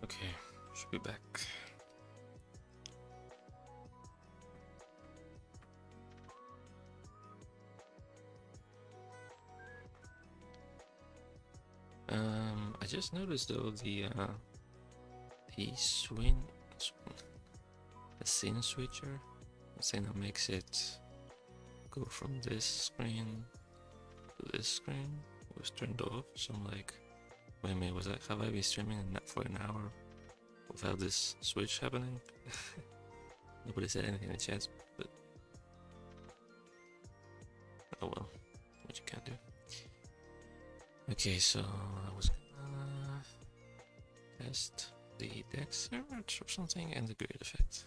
Okay, should be back. I just noticed though the scene switcher, the thing that makes it go from this screen to this screen was turned off. So I'm like, wait a minute, have I been streaming for an hour without this switch happening? Nobody said anything in the chat, but oh well, what you can do. Okay, so I was gonna test the dex search or something and the grid effect.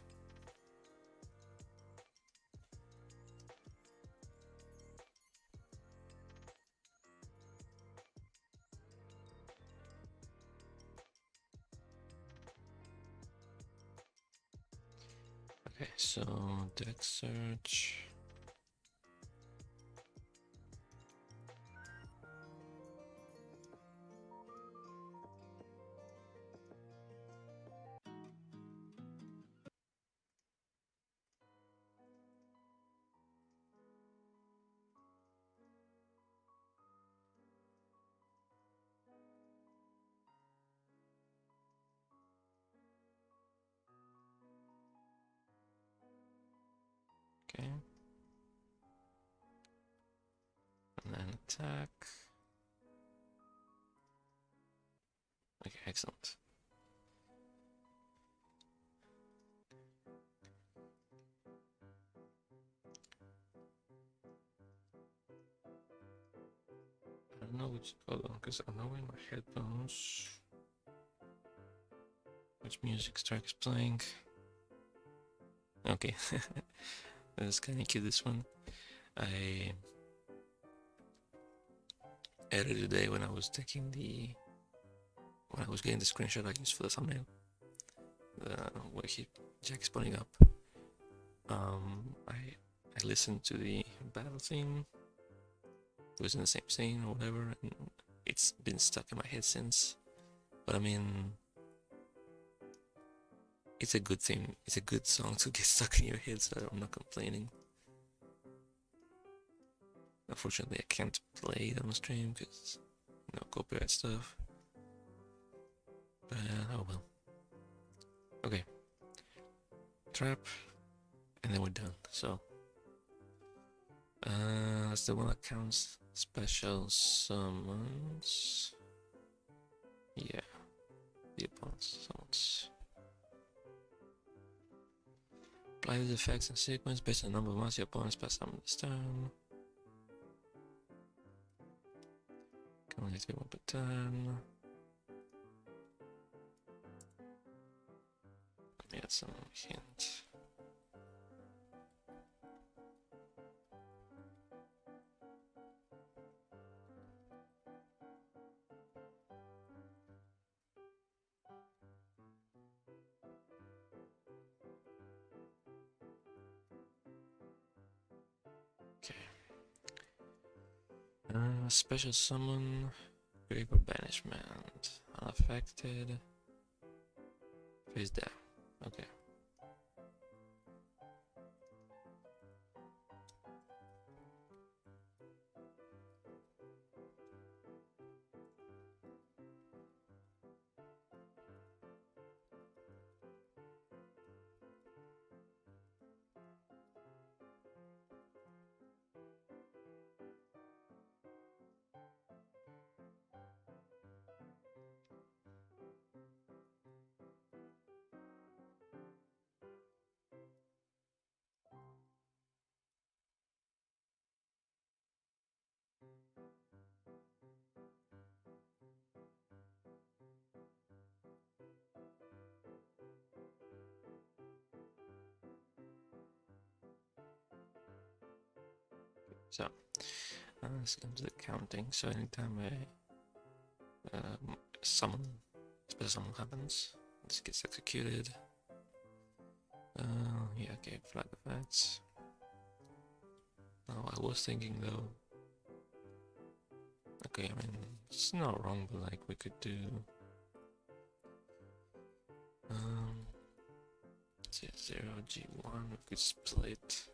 Okay, so dex search. Okay. And then attack. Okay, excellent. I don't know which, hold on, because I know in my headphones which music track is playing. Okay, that's kind of cute, this one. I edited today when I was getting the screenshot I used for the thumbnail. Where Jack's putting up. I listened to the battle theme. It was in the same scene or whatever, and it's been stuck in my head since. But I mean, it's a good thing. It's a good song to get stuck in your head, so I'm not complaining. Unfortunately, I can't play it on stream because copyright stuff. But oh well. Okay. Trap, and then we're done. So that's the one that counts special summons. Yeah, the opponent's summons. Apply these effects in sequence based on the number of monsters your opponent spells summon this turn. Can only do one per turn. Let me add some hint. Okay. Special summon, grave or banishment, unaffected, face down. Okay. So, let's go to the counting. So anytime a summon, special summon happens, this gets executed. Yeah, okay, flag effects. Now I was thinking though, okay, I mean, it's not wrong, but like we could do, say 0G1, we could split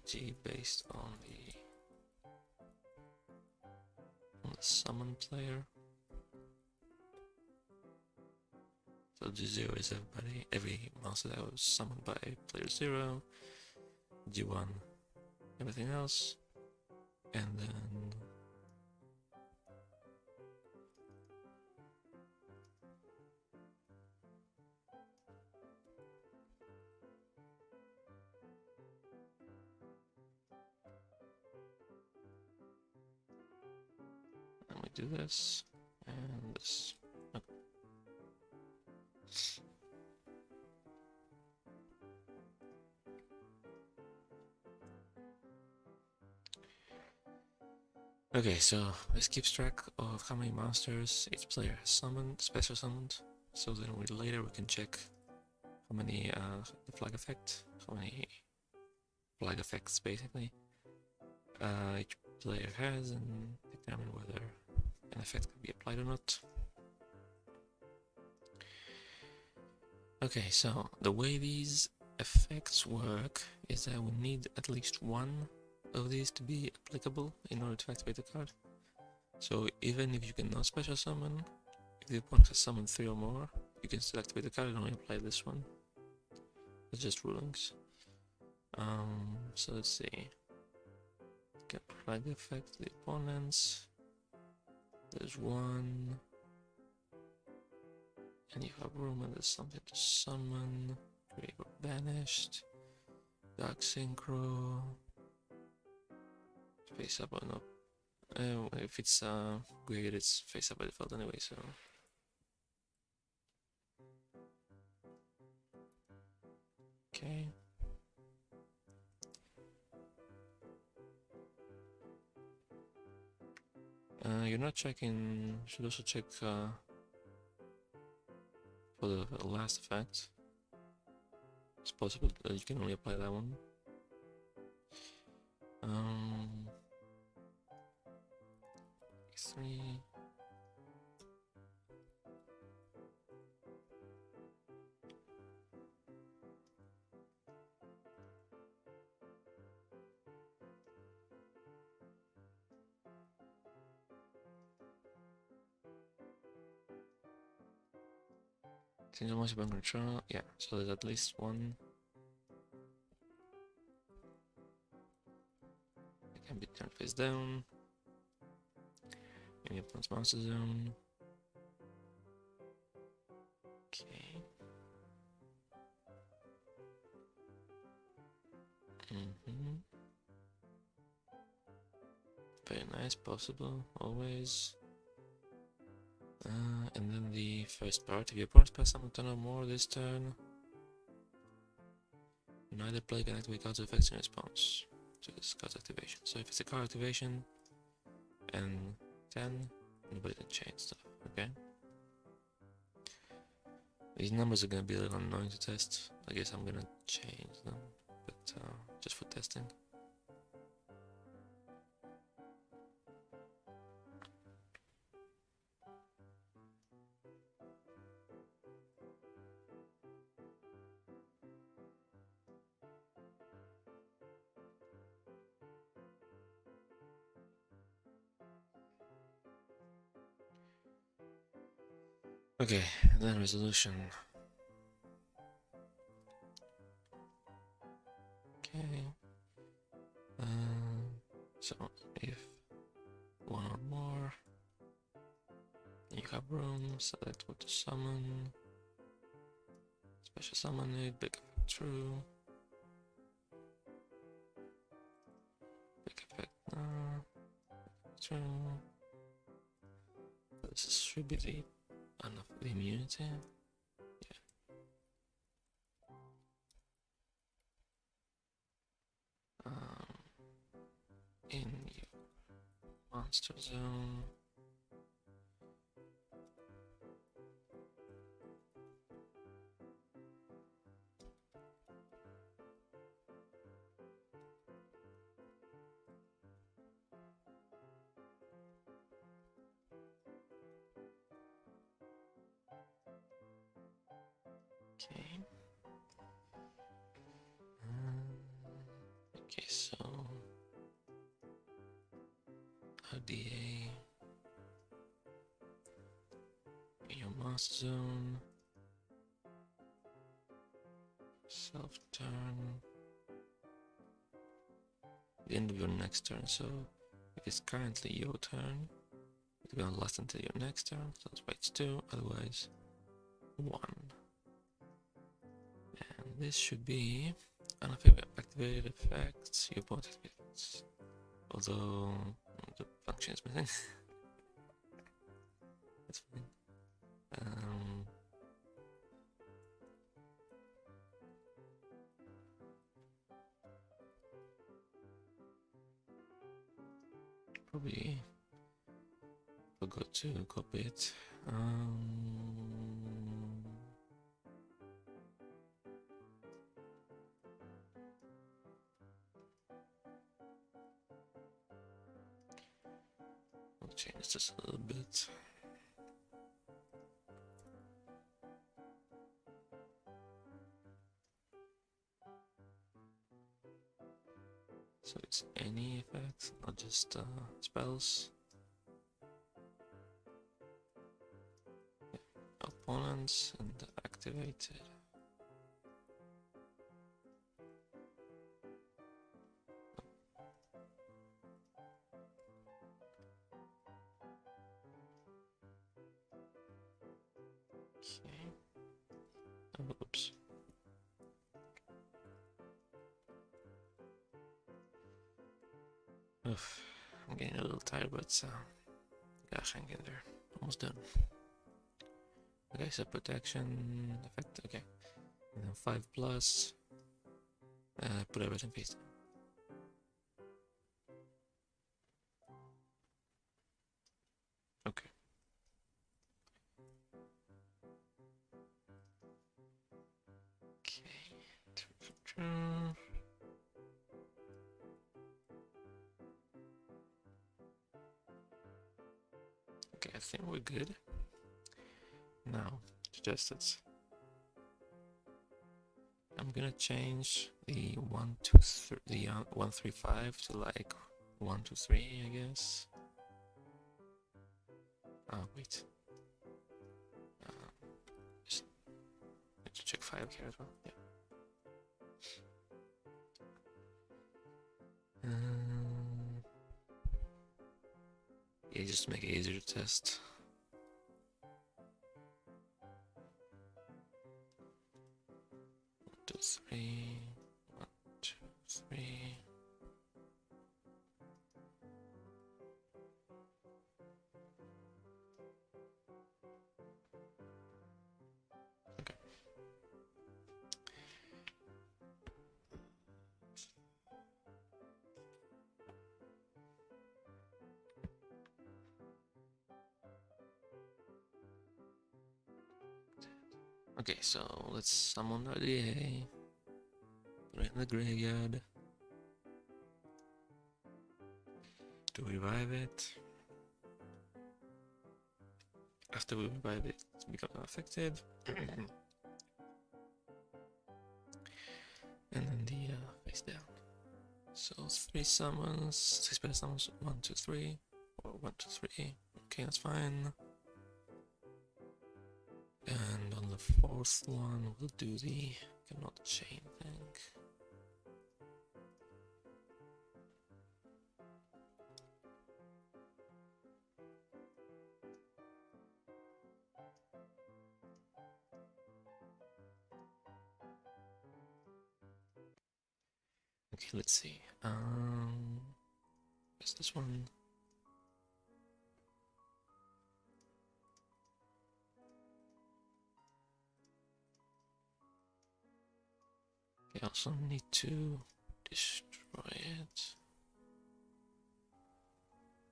G based on the summon player. So G0 is every monster that was summoned by player 0, G1 everything else, and then we do this and this. Okay, so this keeps track of how many monsters each player has summoned, special summoned, so then later we can check how many the flag effect, how many flag effects basically each player has, and determine whether an effect can be applied or not. Okay, so the way these effects work is that we need at least one of these to be applicable in order to activate the card. So even if you cannot special summon, if the opponent has summoned 3 or more, you can still activate the card and only apply this one. It's just rulings. So let's see. Get flag effect to the opponents. There's one. And you have room and there's something to summon. Grave or banished. Dark synchro. Face up or not. If it's graded, it's face up by default anyway, so. Okay. You're not checking. You should also check for the last effect. It's possible that you can only apply that one. Three. Single monster button control, yeah, so there's at least one. It can be turned face down. In your opponent's monster zone. Okay. Mm-hmm. Very nice, possible, always. And then the first part, if your opponent spends summon 10 or more this turn, neither player can activate cards effects in response to this card's activation. So if it's a card activation and 10, nobody can change stuff, okay? These numbers are gonna be a little annoying to test. I guess I'm gonna change them, but just for testing. Okay, then resolution. Okay. So if one or more, you have room, select what to summon. Special summon it, big effect true. Big effect true. This should be the immunity. Yeah. In your monster zone. Okay. Okay, so RDA in your master zone, self turn, the end of your next turn. So if it's currently your turn, it's gonna last until your next turn. So it's wait 2, otherwise 1. And this should be unactivated effects. Your opponent activates, although the function is missing. That's fine. Probably forgot to copy it. I'll change this a little bit. So it's any effects, not just spells. Yeah. Opponents and activated. Okay. Oh, oops. Oof. I'm getting a little tired, but gosh, hang in there. Almost done. Okay, so protection effect. Okay, and then 5 plus. Put everything face down. Okay. Okay. Okay, I think we're good. Now, just it. I'm gonna change the 1, 2, 3, the 1, 3, 5 to like 1, 2, 3, I guess. Oh wait. Just need to check 5 here as well. Yeah. Yeah, just to make it easier to test. 3, 1, 2, 3. Okay. Okay, so let's summon the DA. Put it in the graveyard. To revive it. After we revive it, it becomes unaffected. And then the face down. So 3 summons, 6 spell summons, 1, 2, 3. Or 1, 2, 3. Okay, that's fine. And on the 4th one, we'll do the cannot chain thing. Okay, let's see. Where's this one? I also need to destroy it.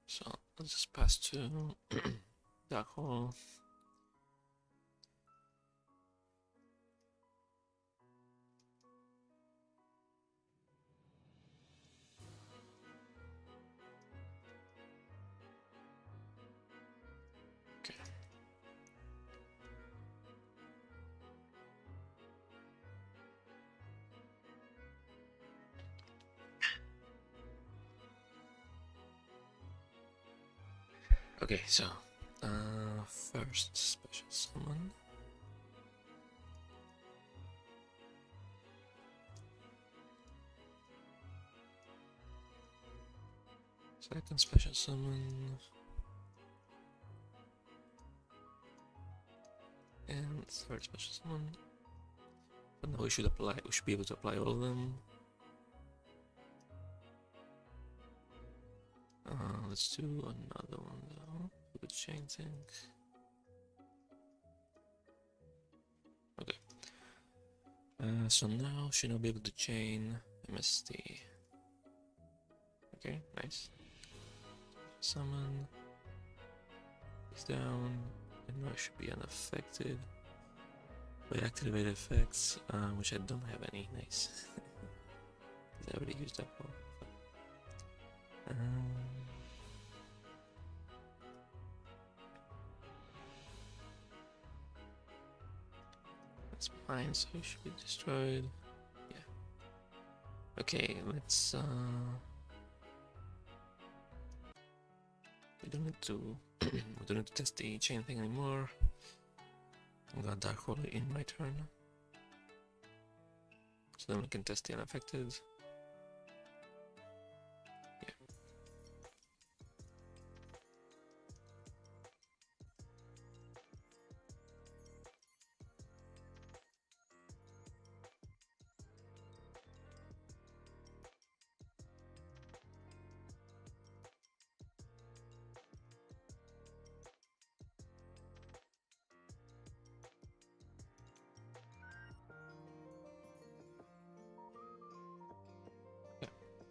So let's just pass to Dark Hole. Okay. Okay, so first special summon. Second special summon. And third special summon. But now we should be able to apply all of them. Let's do another one though. The chain thing. Okay. So now should not be able to chain MST. Okay, nice. Summon. He's down. And now it should be unaffected by activated effects, which I don't have any. Nice. I already used that one. That's fine, so it should be destroyed. Yeah. Okay, let's we don't need to we don't need to test the chain thing anymore. I'm gonna Dark Hole in my turn. So then we can test the unaffected. Yeah.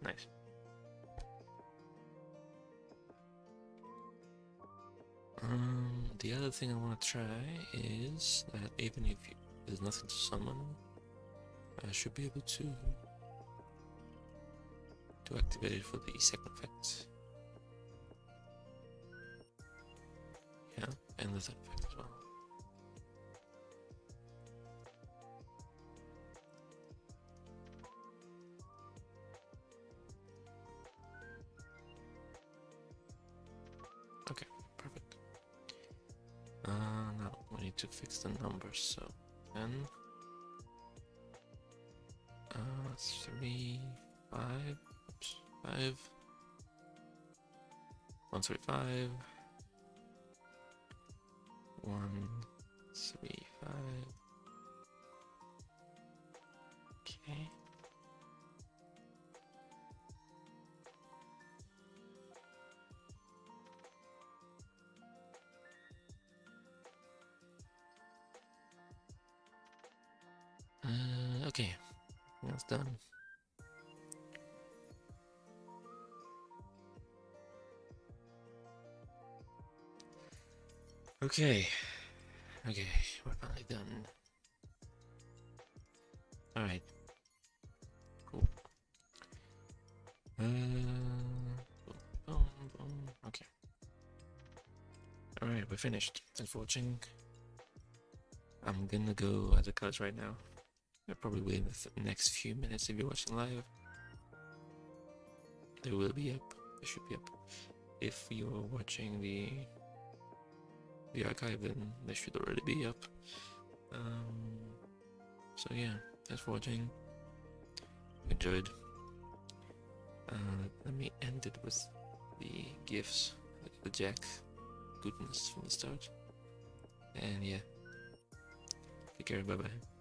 Nice. The other thing I want to try is that even if there's nothing to summon, I should be able to activate it for the second effect. Yeah, and the third effect as well. Okay, perfect. Now we need to fix the numbers, so 10, 3, 5, oops, 5, 1, 3, 5, 1, 3, 5, Okay, that's done. Okay, we're finally done. Alright, cool. Okay. Alright, we're finished. Thanks for watching. I'm gonna go at the cards right now. I'll probably wait the next few minutes if you're watching live. They will be up. They should be up. If you're watching the archive, then they should already be up. So yeah, thanks for watching. Enjoyed. Let me end it with the gifts, like the Jack goodness from the start. And yeah, take care. Bye bye.